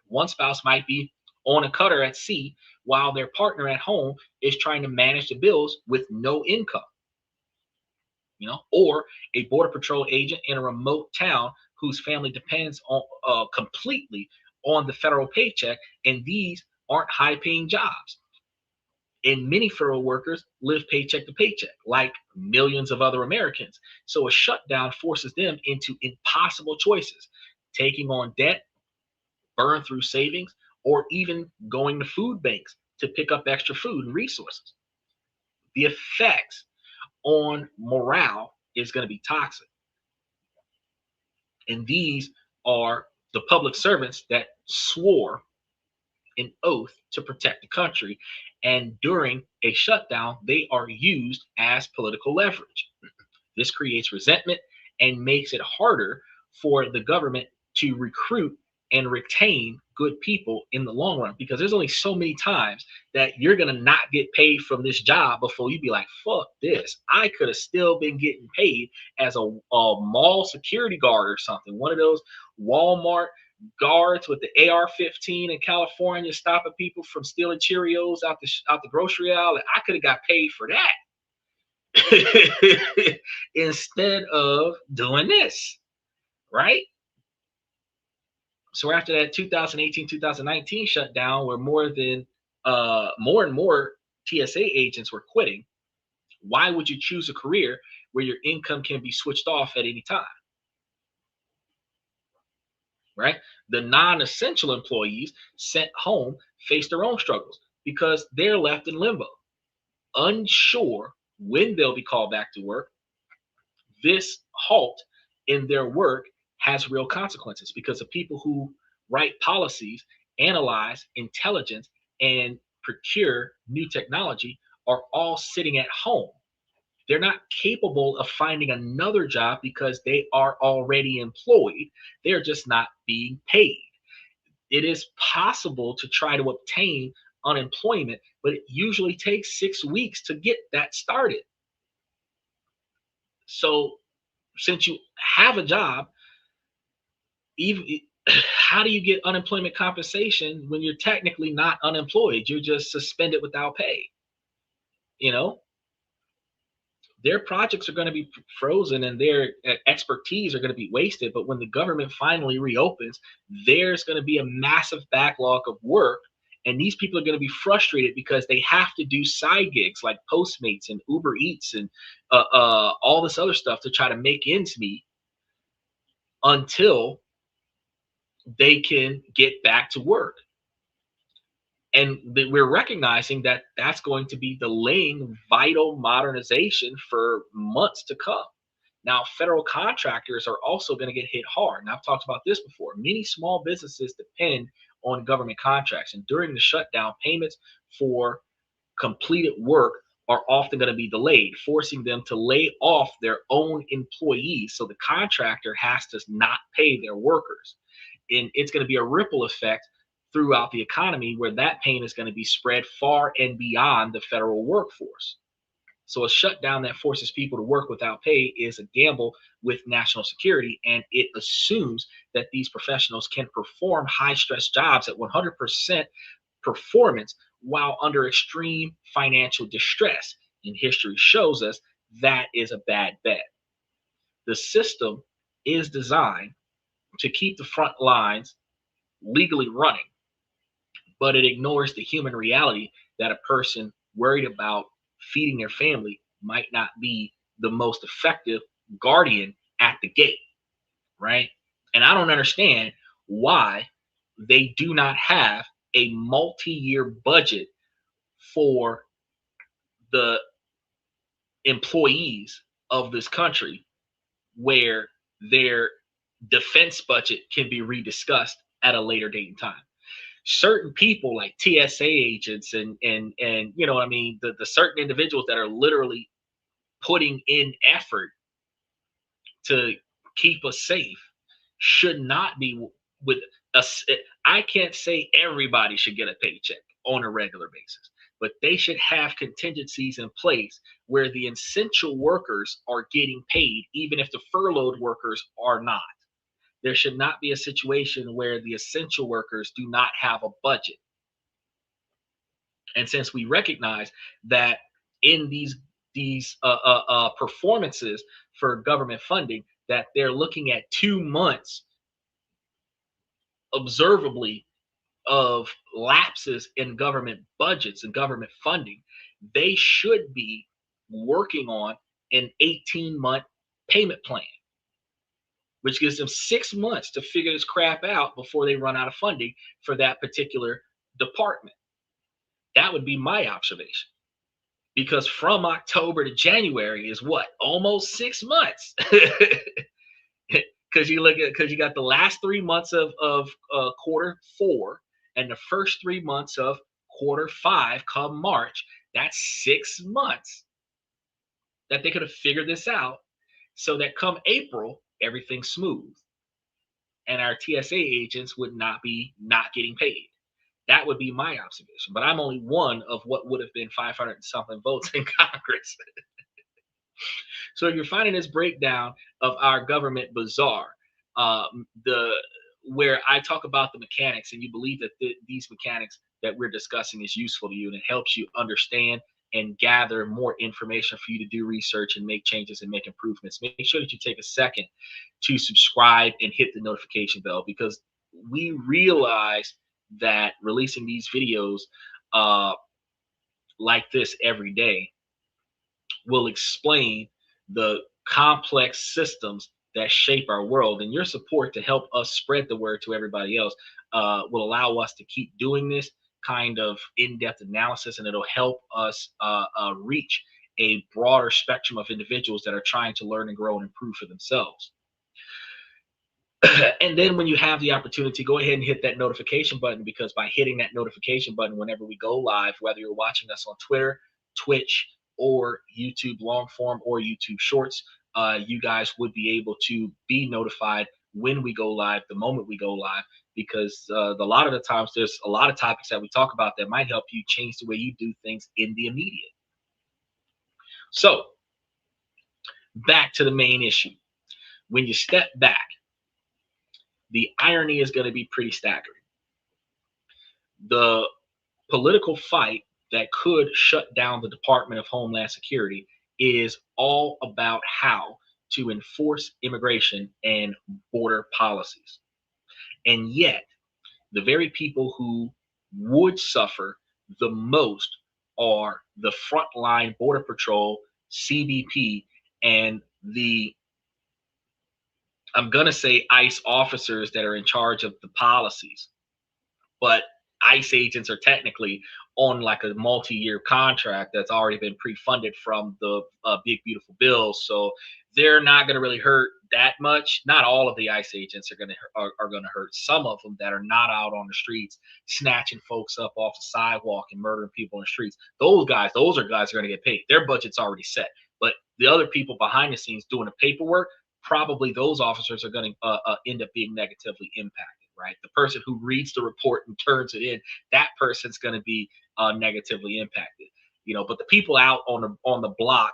One spouse might be on a cutter at sea while their partner at home is trying to manage the bills with no income. You know, or a border patrol agent in a remote town whose family depends on completely on the federal paycheck, and these aren't high-paying jobs. And many federal workers live paycheck to paycheck, like millions of other Americans. So a shutdown forces them into impossible choices: taking on debt, burn through savings, or even going to food banks to pick up extra food and resources. The effects on morale is going to be toxic. And these are the public servants that swore an oath to protect the country. And during a shutdown, they are used as political leverage. This creates resentment and makes it harder for the government to recruit and retain good people in the long run, because there's only so many times that you're going to not get paid from this job before you be like, fuck this. I could have still been getting paid as a mall security guard or something. One of those Walmart guards with the AR-15 in California stopping people from stealing Cheerios out the grocery aisle. I could have got paid for that instead of doing this, right? So after that 2018-2019 shutdown, where more and more TSA agents were quitting, why would you choose a career where your income can be switched off at any time? right? The non-essential employees sent home face their own struggles because they're left in limbo, unsure when they'll be called back to work. This halt in their work has real consequences because the people who write policies, analyze intelligence, and procure new technology are all sitting at home. They're not capable of finding another job because they are already employed. They're just not being paid. It is possible to try to obtain unemployment, but it usually takes 6 weeks to get that started. So, since you have a job, even how do you get unemployment compensation when you're technically not unemployed? You're just suspended without pay. You know, their projects are going to be frozen and their expertise are going to be wasted. But when the government finally reopens, there's going to be a massive backlog of work. And these people are going to be frustrated because they have to do side gigs like Postmates and Uber Eats and all this other stuff to try to make ends meet until they can get back to work. And we're recognizing that that's going to be delaying vital modernization for months to come. Now, federal contractors are also going to get hit hard. And I've talked about this before. Many small businesses depend on government contracts. And during the shutdown, payments for completed work are often going to be delayed, forcing them to lay off their own employees. So the contractor has to not pay their workers. And it's going to be a ripple effect throughout the economy where that pain is going to be spread far and beyond the federal workforce. So a shutdown that forces people to work without pay is a gamble with national security, and it assumes that these professionals can perform high stress jobs at 100% performance while under extreme financial distress. And history shows us that is a bad bet. The system is designed to keep the front lines legally running, but it ignores the human reality that a person worried about feeding their family might not be the most effective guardian at the gate, right? And I don't understand why they do not have a multi-year budget for the employees of this country where their defense budget can be rediscussed at a later date and time. Certain people like TSA agents and you know what I mean, the certain individuals that are literally putting in effort to keep us safe should not be with us. I can't say everybody should get a paycheck on a regular basis, but they should have contingencies in place where the essential workers are getting paid, even if the furloughed workers are not. There should not be a situation where the essential workers do not have a budget. And since we recognize that in these performances for government funding, that they're looking at 2 months observably of lapses in government budgets and government funding, they should be working on an 18-month payment plan, which gives them 6 months to figure this crap out before they run out of funding for that particular department. That would be my observation. Because from October to January is what? Almost 6 months. Because you got the last 3 months of quarter four and the first 3 months of quarter five come March. That's 6 months that they could have figured this out so that come April, everything's smooth. And our TSA agents would not be not getting paid. That would be my observation. But I'm only one of what would have been 500 and something votes in Congress. So if you're finding this breakdown of our government bizarre, the where I talk about the mechanics and you believe that these mechanics that we're discussing is useful to you and it helps you understand and gather more information for you to do research and make changes and make improvements, make sure that you take a second to subscribe and hit the notification bell, because we realize that releasing these videos uh, like this every day will explain the complex systems that shape our world. And your support to help us spread the word to everybody else will allow us to keep doing this kind of in-depth analysis, and it'll help us reach a broader spectrum of individuals that are trying to learn and grow and improve for themselves. And then when you have the opportunity, go ahead and hit that notification button, because by hitting that notification button whenever we go live, whether you're watching us on Twitter, Twitch, or YouTube long form or YouTube shorts, you guys would be able to be notified when we go live, the moment we go live, because a lot of the times there's a lot of topics that we talk about that might help you change the way you do things in the immediate. So back to the main issue. When you step back, the irony is going to be pretty staggering. The political fight that could shut down the Department of Homeland Security is all about how to enforce immigration and border policies. And yet, the very people who would suffer the most are the frontline Border Patrol, CBP, and the, I'm going to say, ICE officers that are in charge of the policies. But ICE agents are technically on like a multi-year contract that's already been pre-funded from the big beautiful bill, so they're not going to really hurt that much. Not all of the ICE agents are going to hurt. Some of them that are not out on the streets snatching folks up off the sidewalk and murdering people in the streets, those are guys who are going to get paid. Their budget's already set. But the other people behind the scenes doing the paperwork, probably those officers are going to end up being negatively impacted. Right, the person who reads the report and turns it in, that person's going to be negatively impacted. But the people out on the block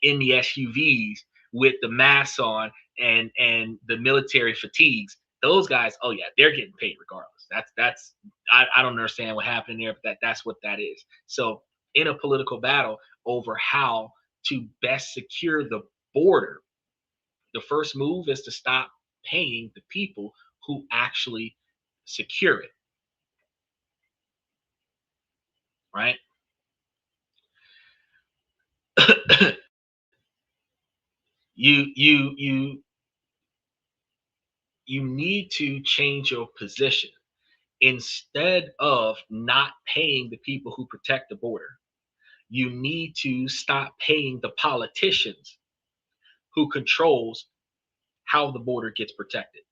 in the SUVs with the masks on and the military fatigues, those guys, oh yeah, they're getting paid regardless. I don't understand what happened there, but that's what that is. So in a political battle over how to best secure the border, the first move is to stop paying the people who actually secure it, right? you need to change your position. Instead of not paying the people who protect the border, you need to stop paying the politicians who controls how the border gets protected.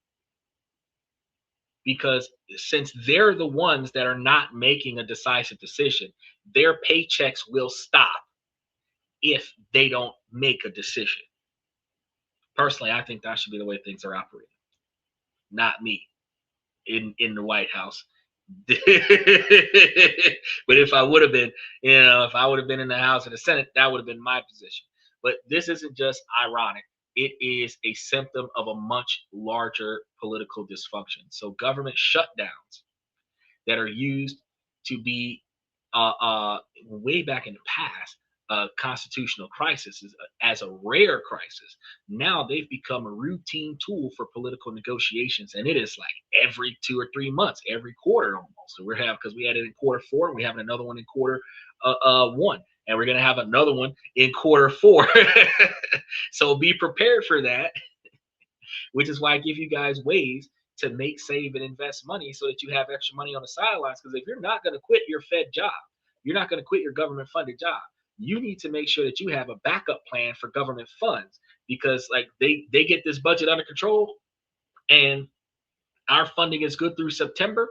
Because since they're the ones that are not making a decisive decision, their paychecks will stop if they don't make a decision. Personally, I think that should be the way things are operating. Not me in the White House. But if I would have been, if I would have been in the House or the Senate, that would have been my position. But this isn't just ironic. It is a symptom of a much larger political dysfunction. So government shutdowns that are used to be way back in the past, constitutional crisis as a rare crisis. Now they've become a routine tool for political negotiations, and it is like every 2 or 3 months, every quarter almost. So because we had it in quarter 4, and we have another one in quarter 1, and we're gonna have another one in quarter 4. So be prepared for that, which is why I give you guys ways to make, save, and invest money so that you have extra money on the sidelines. Because if you're not going to quit your Fed job, you're not going to quit your government funded job, you need to make sure that you have a backup plan for government funds, because like they get this budget under control and our funding is good through September.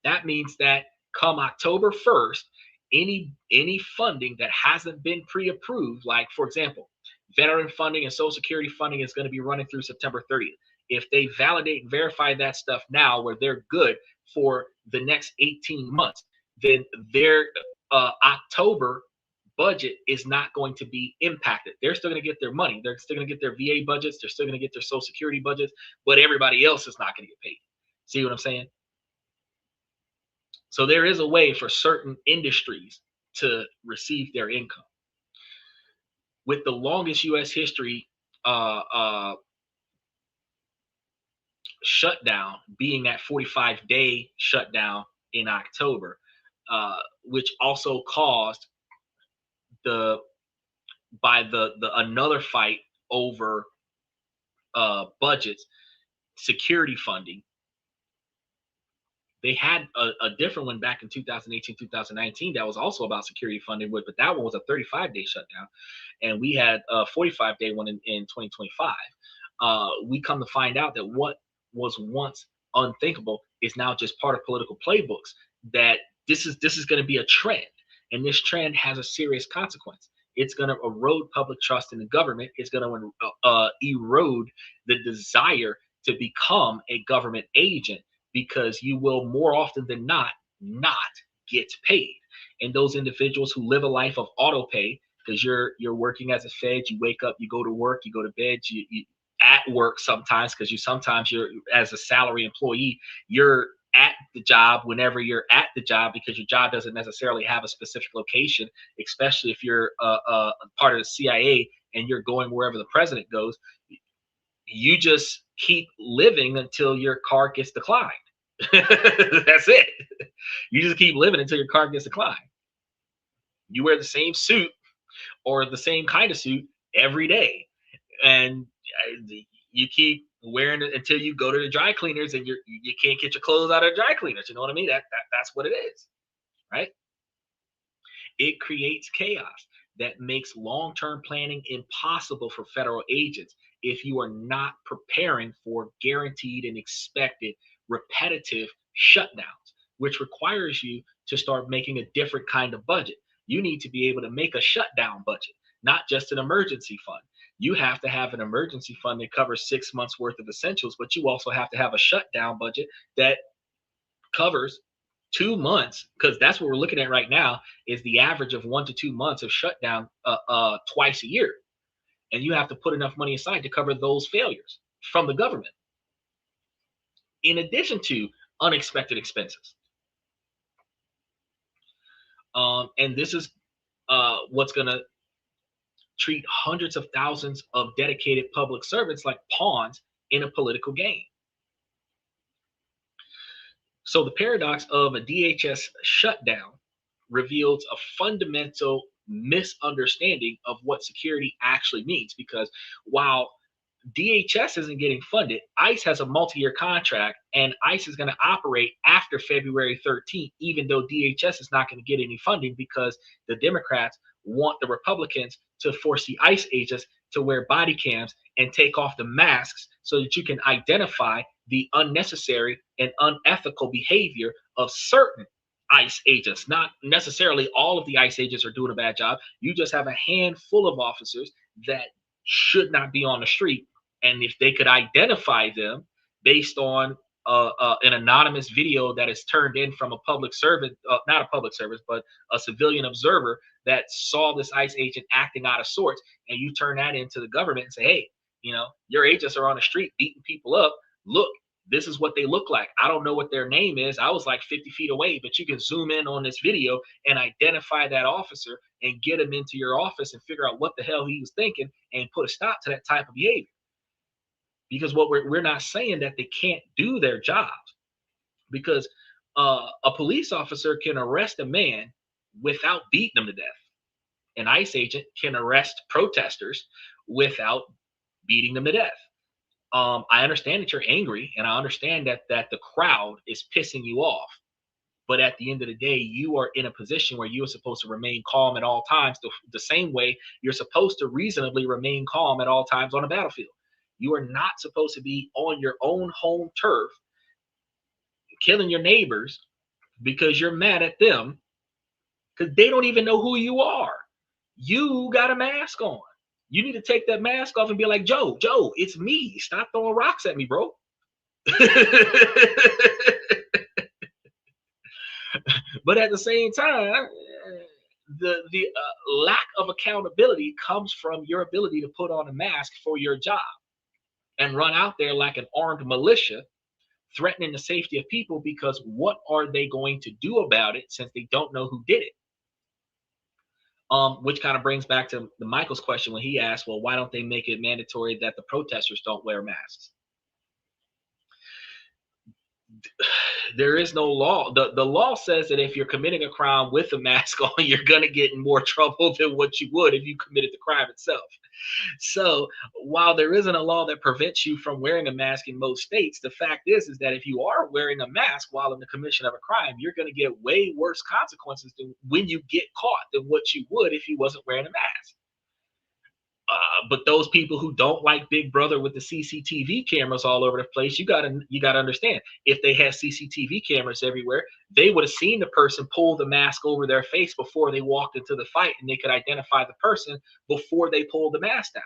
That means that come October 1st, any funding that hasn't been pre-approved, like for example, veteran funding and Social Security funding is going to be running through September 30th. If they validate and verify that stuff now, where they're good for the next 18 months, then their October budget is not going to be impacted. They're still going to get their money. They're still going to get their VA budgets. They're still going to get their Social Security budgets, but everybody else is not going to get paid. See what I'm saying? So there is a way for certain industries to receive their income. With the longest U.S. history shutdown being that 45-day shutdown in October, which also caused another fight over budgets, security funding. They had a different one back in 2018, 2019 that was also about security funding, but that one was a 35-day shutdown, and we had a 45-day one in 2025. We come to find out that what was once unthinkable is now just part of political playbooks. That this is going to be a trend, and this trend has a serious consequence. It's going to erode public trust in the government. It's going to erode the desire to become a government agent, because you will more often than not get paid. And those individuals who live a life of auto pay, because you're working as a Fed, you wake up, you go to work, you go to bed, you at work sometimes, because sometimes you're, as a salary employee, you're at the job whenever you're at the job, because your job doesn't necessarily have a specific location, especially if you're part of the CIA and you're going wherever the president goes. You just keep living until your car gets declined. That's it. You just keep living until your car gets declined. You wear the same suit or the same kind of suit every day, and you keep wearing it until you go to the dry cleaners, and you can't get your clothes out of the dry cleaners. You know what I mean? That's what it is, right? It creates chaos that makes long-term planning impossible for federal agents if you are not preparing for guaranteed and expected repetitive shutdowns, which requires you to start making a different kind of budget. You need to be able to make a shutdown budget, not just an emergency fund. You have to have an emergency fund that covers 6 months worth of essentials, but you also have to have a shutdown budget that covers 2 months, because that's what we're looking at right now, is the average of 1 to 2 months of shutdown twice a year. And you have to put enough money aside to cover those failures from the government, in addition to unexpected expenses. And this is what's going to treat hundreds of thousands of dedicated public servants like pawns in a political game. So the paradox of a DHS shutdown reveals a fundamental misunderstanding of what security actually means, because while DHS isn't getting funded, ICE has a multi-year contract, and ICE is going to operate after February 13th, even though DHS is not going to get any funding, because the Democrats want the Republicans to force the ICE agents to wear body cams and take off the masks so that you can identify the unnecessary and unethical behavior of certain ICE agents. Not necessarily all of the ICE agents are doing a bad job. You just have a handful of officers that should not be on the street. And if they could identify them based on an anonymous video that is turned in from a public servant, not a public servant, but a civilian observer that saw this ICE agent acting out of sorts, and you turn that into the government and say, hey, your agents are on the street beating people up. Look, this is what they look like. I don't know what their name is. I was like 50 feet away, but you can zoom in on this video and identify that officer and get him into your office and figure out what the hell he was thinking and put a stop to that type of behavior. Because what we're not saying that they can't do their jobs, because a police officer can arrest a man without beating him to death. An ICE agent can arrest protesters without beating them to death. I understand that you're angry, and I understand that the crowd is pissing you off. But at the end of the day, you are in a position where you are supposed to remain calm at all times, the same way you're supposed to reasonably remain calm at all times on a battlefield. You are not supposed to be on your own home turf killing your neighbors because you're mad at them, because they don't even know who you are. You got a mask on. You need to take that mask off and be like, Joe, it's me. Stop throwing rocks at me, bro. But at the same time, the lack of accountability comes from your ability to put on a mask for your job and run out there like an armed militia, threatening the safety of people, because what are they going to do about it since they don't know who did it? Which kind of brings back to the Michael's question when he asked, well, why don't they make it mandatory that the protesters don't wear masks? There is no law. The law says that if you're committing a crime with a mask on, you're gonna get in more trouble than what you would if you committed the crime itself. So while there isn't a law that prevents you from wearing a mask in most states, the fact is that if you are wearing a mask while in the commission of a crime, you're going to get way worse consequences than when you get caught than what you would if you wasn't wearing a mask. But those people who don't like Big Brother with the CCTV cameras all over the place, you gotta understand. If they had CCTV cameras everywhere, they would have seen the person pull the mask over their face before they walked into the fight, and they could identify the person before they pulled the mask down.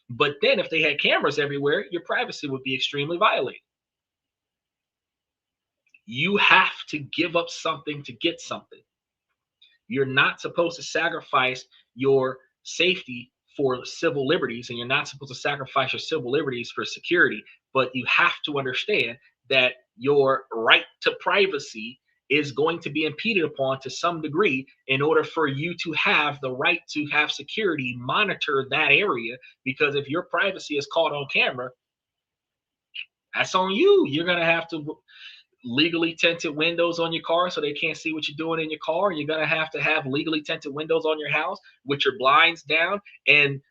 But then, if they had cameras everywhere, your privacy would be extremely violated. You have to give up something to get something. You're not supposed to sacrifice your safety for civil liberties, and you're not supposed to sacrifice your civil liberties for security. But you have to understand that your right to privacy is going to be impeded upon to some degree in order for you to have the right to have security monitor that area. Because if your privacy is caught on camera, that's on you. You're going to have to legally tinted windows on your car so they can't see what you're doing in your car. You're gonna have legally tinted windows on your house with your blinds down and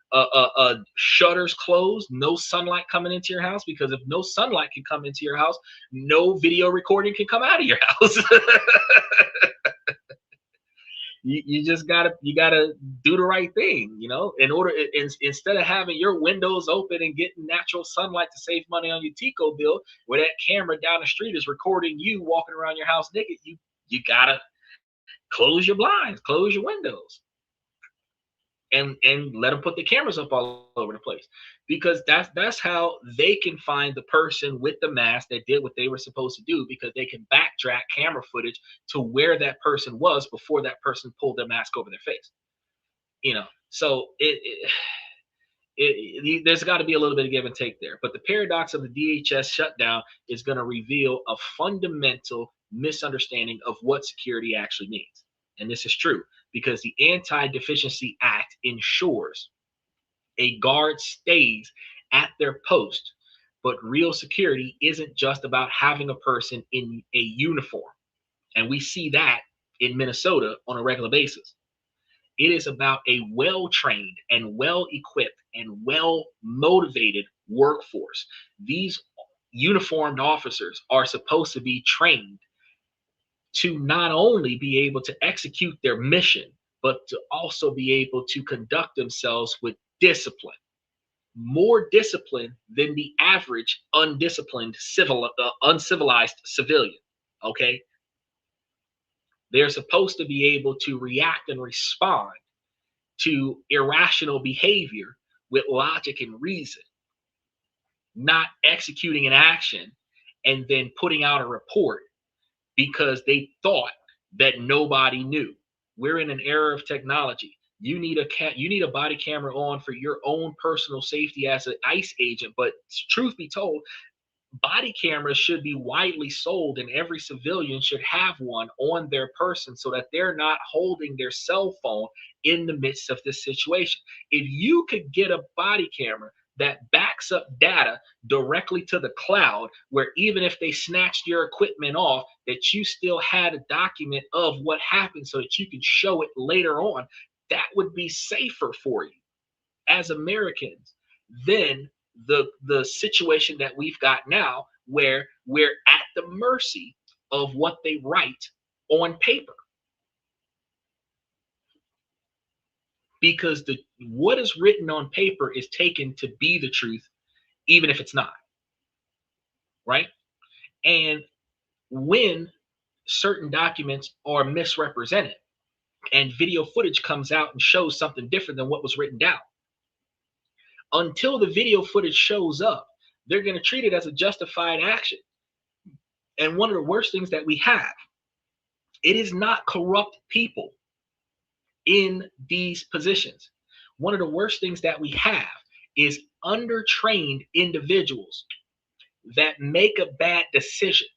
shutters closed, no sunlight coming into your house, because if no sunlight can come into your house, no video recording can come out of your house. You just gotta do the right thing, instead of having your windows open and getting natural sunlight to save money on your Tico bill, where that camera down the street is recording you walking around your house naked. You gotta close your blinds, close your windows, and let them put the cameras up all over the place, because that's how they can find the person with the mask that did what they were supposed to do, because they can backtrack camera footage to where that person was before that person pulled their mask over their face. So there's got to be a little bit of give and take there. But the paradox of the DHS shutdown is going to reveal a fundamental misunderstanding of what security actually means. And this is true because the Anti-Deficiency Act ensures a guard stays at their post, but real security isn't just about having a person in a uniform. And we see that in Minnesota on a regular basis. It is about a well-trained and well-equipped and well-motivated workforce. These uniformed officers are supposed to be trained to not only be able to execute their mission, but to also be able to conduct themselves with discipline, more discipline than the average uncivilized civilian. Okay, they're supposed to be able to react and respond to irrational behavior with logic and reason, not executing an action and then putting out a report because they thought that nobody knew. We're in an era of technology. You need a body camera on for your own personal safety as an ICE agent, but truth be told, body cameras should be widely sold, and every civilian should have one on their person so that they're not holding their cell phone in the midst of this situation. If you could get a body camera that backs up data directly to the cloud, where even if they snatched your equipment off, that you still had a document of what happened so that you can show it later on, that would be safer for you as Americans than the situation that we've got now, where we're at the mercy of what they write on paper. Because what is written on paper is taken to be the truth, even if it's not. Right? And when certain documents are misrepresented and video footage comes out and shows something different than what was written down, until the video footage shows up, they're going to treat it as a justified action. And one of the worst things that we have, it is not corrupt people in these positions. One of the worst things that we have is undertrained individuals that make a bad decision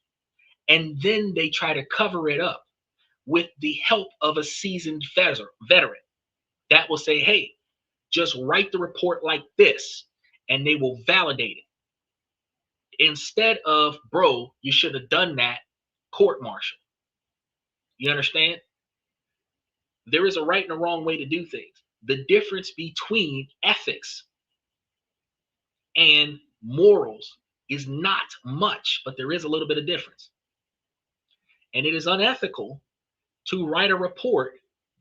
and then they try to cover it up with the help of a seasoned veteran that will say, hey, just write the report like this, and they will validate it. Instead of, bro, you should have done that, court martial. You understand? There is a right and a wrong way to do things. The difference between ethics and morals is not much, but there is a little bit of difference. And it is unethical to write a report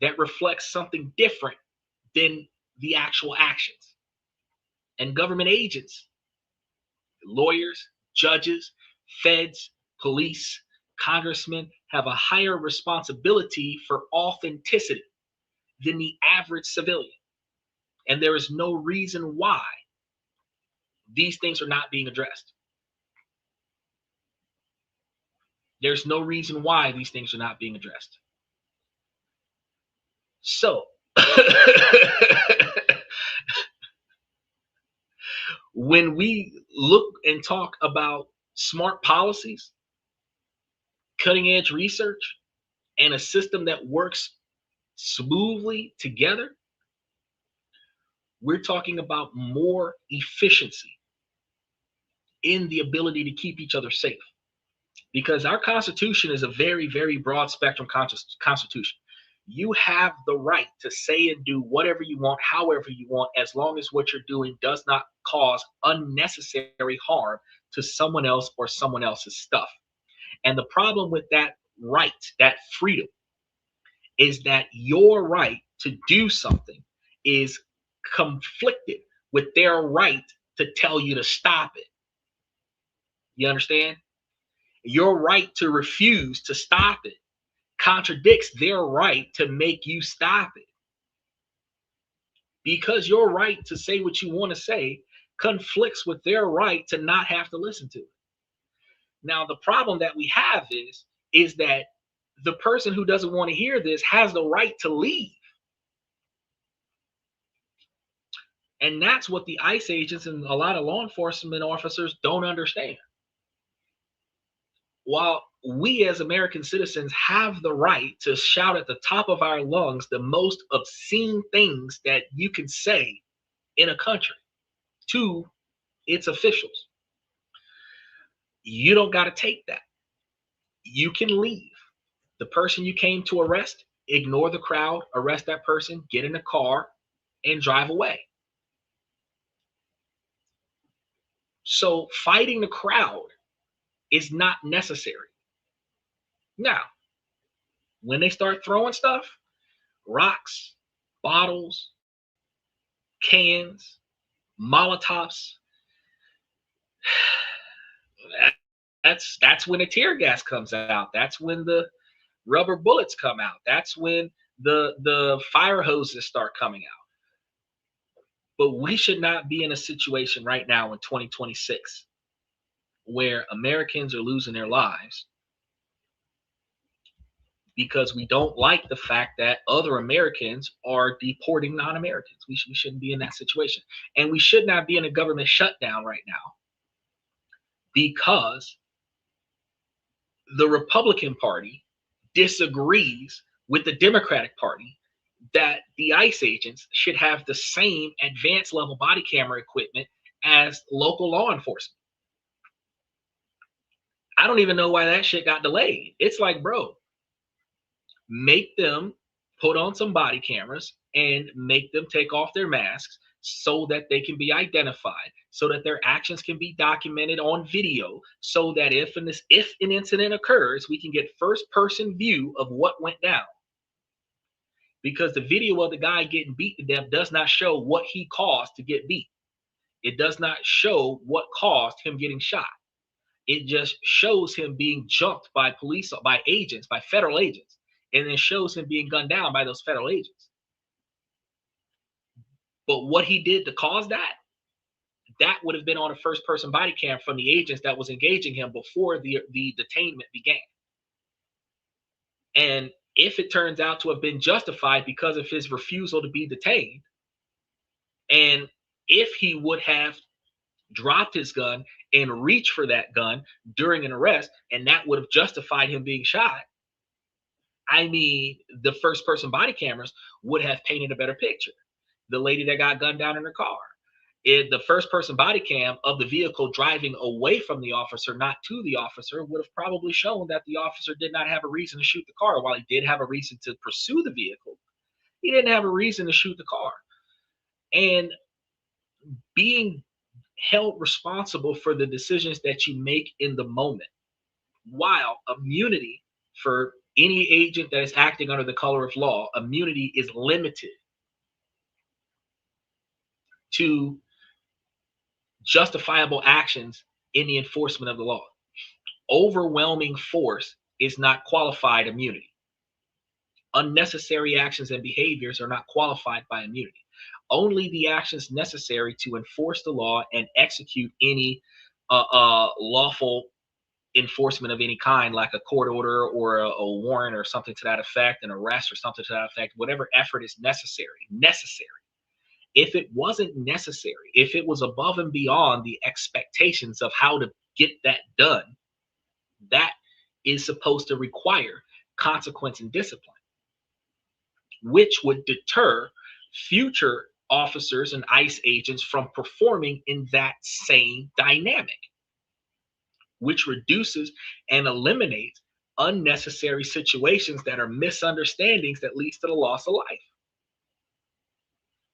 that reflects something different than the actual actions. And government agents, lawyers, judges, feds, police, congressmen have a higher responsibility for authenticity than the average civilian. And there is no reason why these things are not being addressed. There's no reason why these things are not being addressed. So, when we look and talk about smart policies, cutting edge research, and a system that works smoothly together, we're talking about more efficiency in the ability to keep each other safe. Because our Constitution is a very, very broad spectrum Constitution. You have the right to say and do whatever you want, however you want, as long as what you're doing does not cause unnecessary harm to someone else or someone else's stuff. And the problem with that right, that freedom, is that your right to do something is conflicted with their right to tell you to stop it. You understand? Your right to refuse to stop it contradicts their right to make you stop it. Because your right to say what you want to say conflicts with their right to not have to listen to it. Now, the problem that we have is that the person who doesn't want to hear this has the right to leave. And that's what the ICE agents and a lot of law enforcement officers don't understand. While we as American citizens have the right to shout at the top of our lungs the most obscene things that you can say in a country to its officials, you don't got to take that. You can leave. The person you came to arrest, ignore the crowd, arrest that person, get in a car, and drive away. So fighting the crowd is not necessary. Now, when they start throwing stuff, rocks, bottles, cans, Molotovs, that's when the tear gas comes out. That's when the rubber bullets come out. That's when the fire hoses start coming out. But we should not be in a situation right now in 2026 where Americans are losing their lives because we don't like the fact that other Americans are deporting non-Americans. We shouldn't be in that situation. And we should not be in a government shutdown right now because the Republican Party disagrees with the Democratic Party that the ICE agents should have the same advanced level body camera equipment as local law enforcement. I don't even know why that shit got delayed. It's like, bro, make them put on some body cameras and make them take off their masks so that they can be identified, so that their actions can be documented on video, so that if an incident occurs, we can get first person view of what went down. Because the video of the guy getting beat to death does not show what he caused to get beat. It does not show what caused him getting shot. It just shows him being jumped by police, by agents, by federal agents, and then shows him being gunned down by those federal agents. But what he did to cause that would have been on a first-person body cam from the agents that was engaging him before the detainment began. And if it turns out to have been justified because of his refusal to be detained, and if he would have dropped his gun and reached for that gun during an arrest, and that would have justified him being shot, I mean, the first-person body cameras would have painted a better picture. The lady that got gunned down in her car, The first person body cam of the vehicle driving away from the officer, not to the officer, would have probably shown that the officer did not have a reason to shoot the car. While he did have a reason to pursue the vehicle, he didn't have a reason to shoot the car. And being held responsible for the decisions that you make in the moment, while immunity for any agent that is acting under the color of law, immunity is limited to justifiable actions in the enforcement of the law. Overwhelming force is not qualified immunity. Unnecessary actions and behaviors are not qualified by immunity. Only the actions necessary to enforce the law and execute any lawful enforcement of any kind, like a court order or a warrant or something to that effect, an arrest or something to that effect, whatever effort is necessary. If it wasn't necessary, if it was above and beyond the expectations of how to get that done, that is supposed to require consequence and discipline, which would deter future officers and ICE agents from performing in that same dynamic, which reduces and eliminates unnecessary situations that are misunderstandings that leads to the loss of life.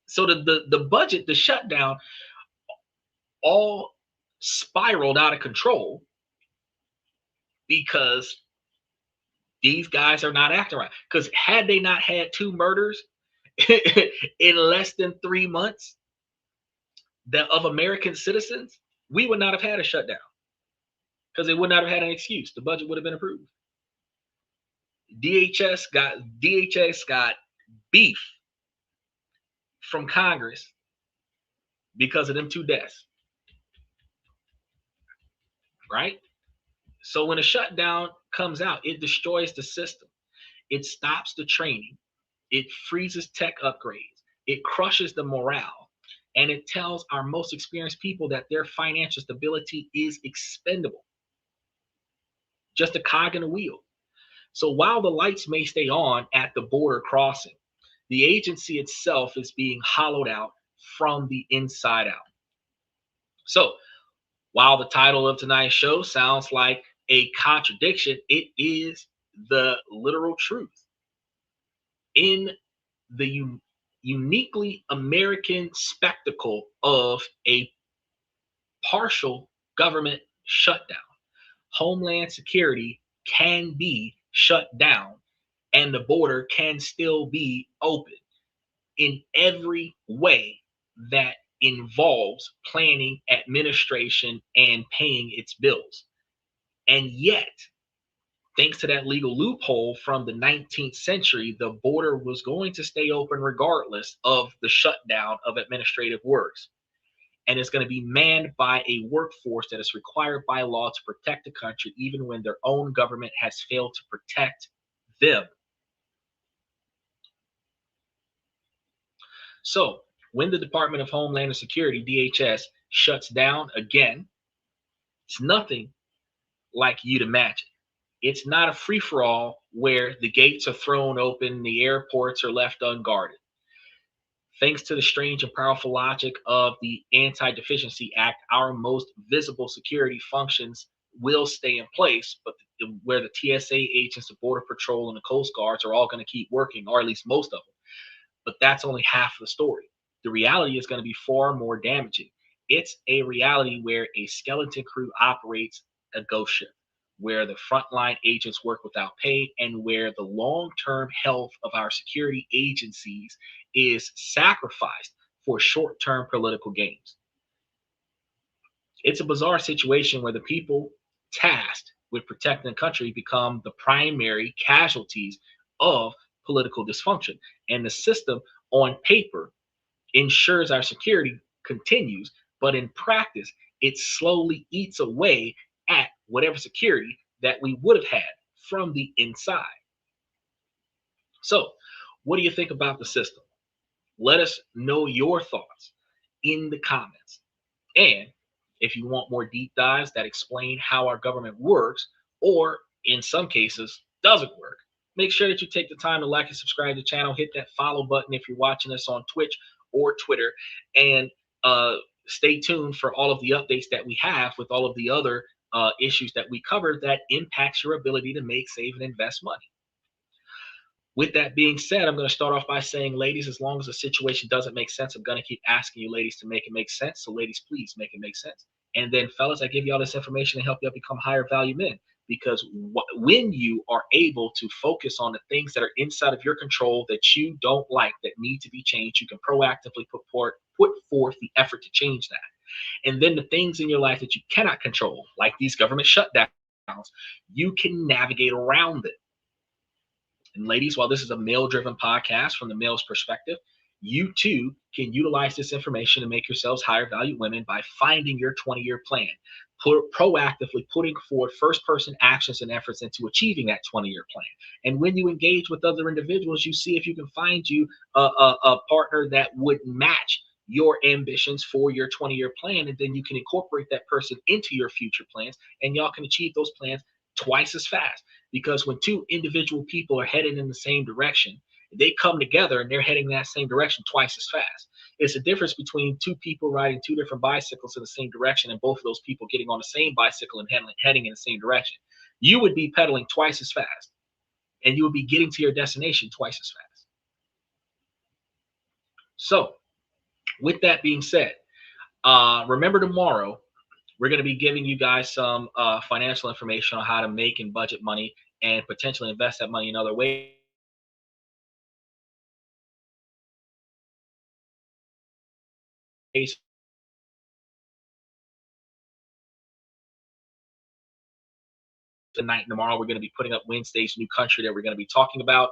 So the budget, the shutdown, all spiraled out of control because these guys are not acting right. Because had they not had 2 murders in less than 3 months of American citizens, we would not have had a shutdown, because they would not have had an excuse. The budget would have been approved. DHS got beef from Congress because of them 2 deaths, right? So when a shutdown comes out, it destroys the system. It stops the training. It freezes tech upgrades. It crushes the morale. And it tells our most experienced people that their financial stability is expendable. Just a cog in a wheel. So while the lights may stay on at the border crossing, the agency itself is being hollowed out from the inside out. So while the title of tonight's show sounds like a contradiction, it is the literal truth. In the uniquely American spectacle of a partial government shutdown, Homeland Security can be shut down and the border can still be open in every way that involves planning, administration, and paying its bills. And yet, thanks to that legal loophole from the 19th century, the border was going to stay open regardless of the shutdown of administrative works. And it's going to be manned by a workforce that is required by law to protect the country, even when their own government has failed to protect them. So when the Department of Homeland Security, DHS, shuts down again, it's nothing like you'd imagine. It's not a free-for-all where the gates are thrown open, the airports are left unguarded. Thanks to the strange and powerful logic of the Anti-Deficiency Act, our most visible security functions will stay in place, but where the TSA agents, the Border Patrol, and the Coast Guards are all going to keep working, or at least most of them. But that's only half the story. The reality is going to be far more damaging. It's a reality where a skeleton crew operates a ghost ship, where the frontline agents work without pay, and where the long-term health of our security agencies is sacrificed for short-term political gains. It's a bizarre situation where the people tasked with protecting the country become the primary casualties of political dysfunction. And the system on paper ensures our security continues, but in practice, it slowly eats away at whatever security that we would have had from the inside. So, what do you think about the system? Let us know your thoughts in the comments. And if you want more deep dives that explain how our government works, or in some cases doesn't work, make sure that you take the time to like and subscribe to the channel. Hit that follow button if you're watching us on Twitch or Twitter. And stay tuned for all of the updates that we have with all of the other issues that we cover that impacts your ability to make, save, and invest money. With that being said, I'm going to start off by saying, ladies, as long as the situation doesn't make sense, I'm going to keep asking you, ladies, to make it make sense. So, ladies, please make it make sense. And then, fellas, I give you all this information to help you become higher value men. Because when you are able to focus on the things that are inside of your control that you don't like, that need to be changed, you can proactively put forth the effort to change that. And then the things in your life that you cannot control, like these government shutdowns, you can navigate around it. And ladies, while this is a male-driven podcast from the male's perspective, you too can utilize this information to make yourselves higher value women by finding your 20-year plan, proactively putting forward first-person actions and efforts into achieving that 20-year plan. And when you engage with other individuals, you see if you can find you a partner that would match your ambitions for your 20-year plan, and then you can incorporate that person into your future plans, and y'all can achieve those plans twice as fast. Because when two individual people are headed in the same direction, they come together and they're heading that same direction twice as fast. It's a difference between two people riding two different bicycles in the same direction and both of those people getting on the same bicycle and heading in the same direction. You would be pedaling twice as fast, and you would be getting to your destination twice as fast. So, with that being said, remember tomorrow, we're going to be giving you guys some financial information on how to make and budget money and potentially invest that money in other ways. Tonight and tomorrow, we're going to be putting up Wednesday's new country that we're going to be talking about,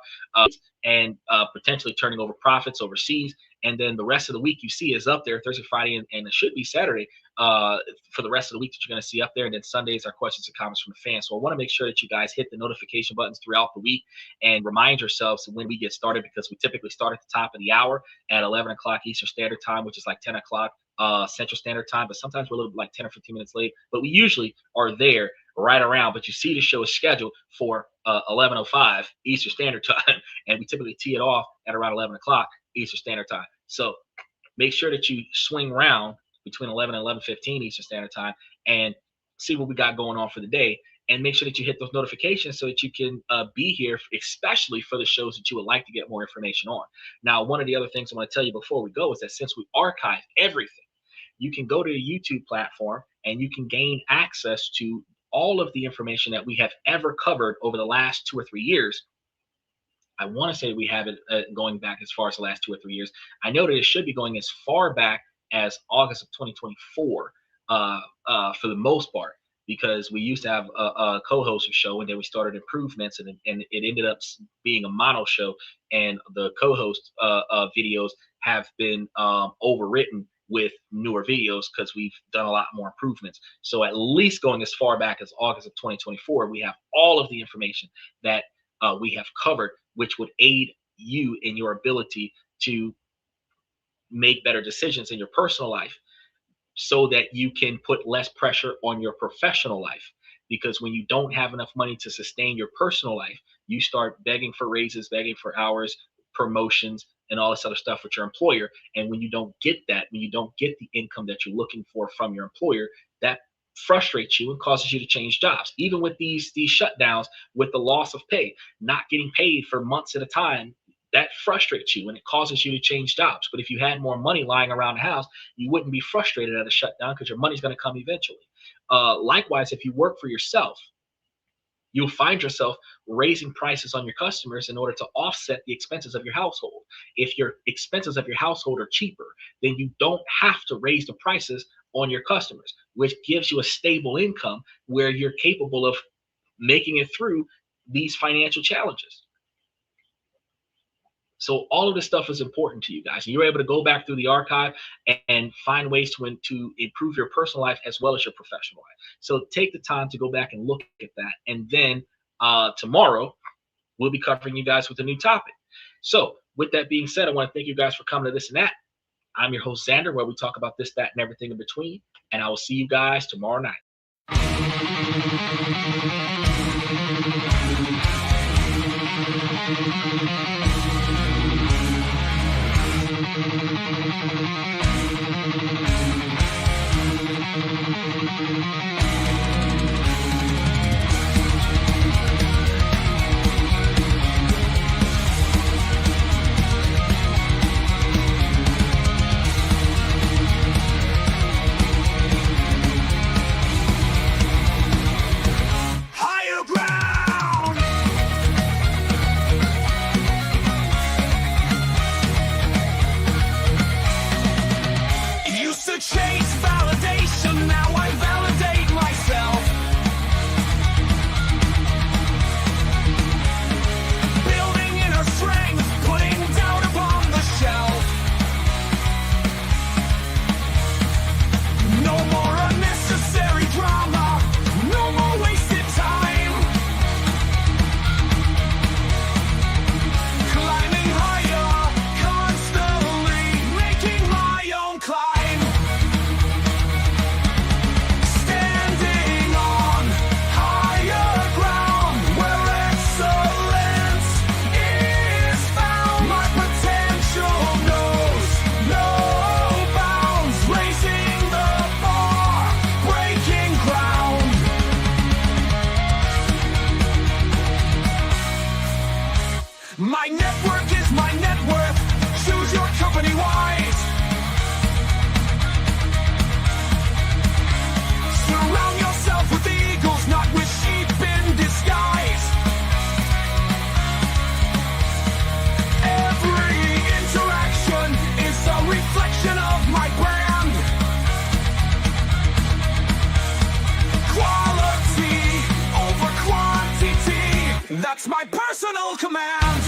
and potentially turning over profits overseas. And then the rest of the week you see is up there Thursday, Friday, and it should be Saturday for the rest of the week that you're going to see up there. And then Sundays are questions and comments from the fans. So I want to make sure that you guys hit the notification buttons throughout the week and remind yourselves when we get started, because we typically start at the top of the hour at 11 o'clock Eastern Standard Time, which is like 10 o'clock Central Standard Time. But sometimes we're a little like 10 or 15 minutes late. But we usually are there right around. But you see the show is scheduled for 11:05 Eastern Standard Time, and we typically tee it off at around 11 o'clock Eastern Standard Time. So make sure that you swing around between 11 and 11:15 Eastern Standard Time and see what we got going on for the day. And make sure that you hit those notifications so that you can be here, especially for the shows that you would like to get more information on. Now, one of the other things I want to tell you before we go is that since we archive everything, you can go to the YouTube platform and you can gain access to all of the information that we have ever covered over the last 2 or 3 years. I want to say we have it going back as far as the last 2 or 3 years. I know that it should be going as far back as August of 2024 for the most part, because we used to have a co-host show, and then we started improvements, and it ended up being a mono show, and the co-host videos have been overwritten with newer videos because we've done a lot more improvements. So at least going as far back as August of 2024, we have all of the information that we have covered, which would aid you in your ability to make better decisions in your personal life, so that you can put less pressure on your professional life. Because when you don't have enough money to sustain your personal life, you start begging for raises, begging for hours, promotions, and all this other stuff with your employer. And when you don't get that, when you don't get the income that you're looking for from your employer, that frustrates you and causes you to change jobs. Even with these shutdowns, with the loss of pay, not getting paid for months at a time, that frustrates you and it causes you to change jobs. But if you had more money lying around the house, you wouldn't be frustrated at a shutdown because your money's going to come eventually. Likewise, if you work for yourself, you'll find yourself raising prices on your customers in order to offset the expenses of your household. If your expenses of your household are cheaper, then you don't have to raise the prices on your customers, which gives you a stable income where you're capable of making it through these financial challenges. So all of this stuff is important to you guys. And you're able to go back through the archive and find ways to improve your personal life as well as your professional life. So take the time to go back and look at that. And then tomorrow, we'll be covering you guys with a new topic. So with that being said, I want to thank you guys for coming to This and That. I'm your host, Xander, where we talk about this, that, and everything in between. And I will see you guys tomorrow night. Higher ground. Used to chase validation, now I validate myself. Building inner strength, putting doubt upon the shelf. No more unnecessary drama, no more wasted time. Climbing higher, constantly making my own climb. Standing on higher ground where excellence is found. My potential knows no bounds. Raising the bar, breaking ground. My network is my net worth. Choose your company wise. Surround yourself with eagles, not with sheep in disguise. Every interaction is a reflection of my brand. Quality over quantity, that's my personal command.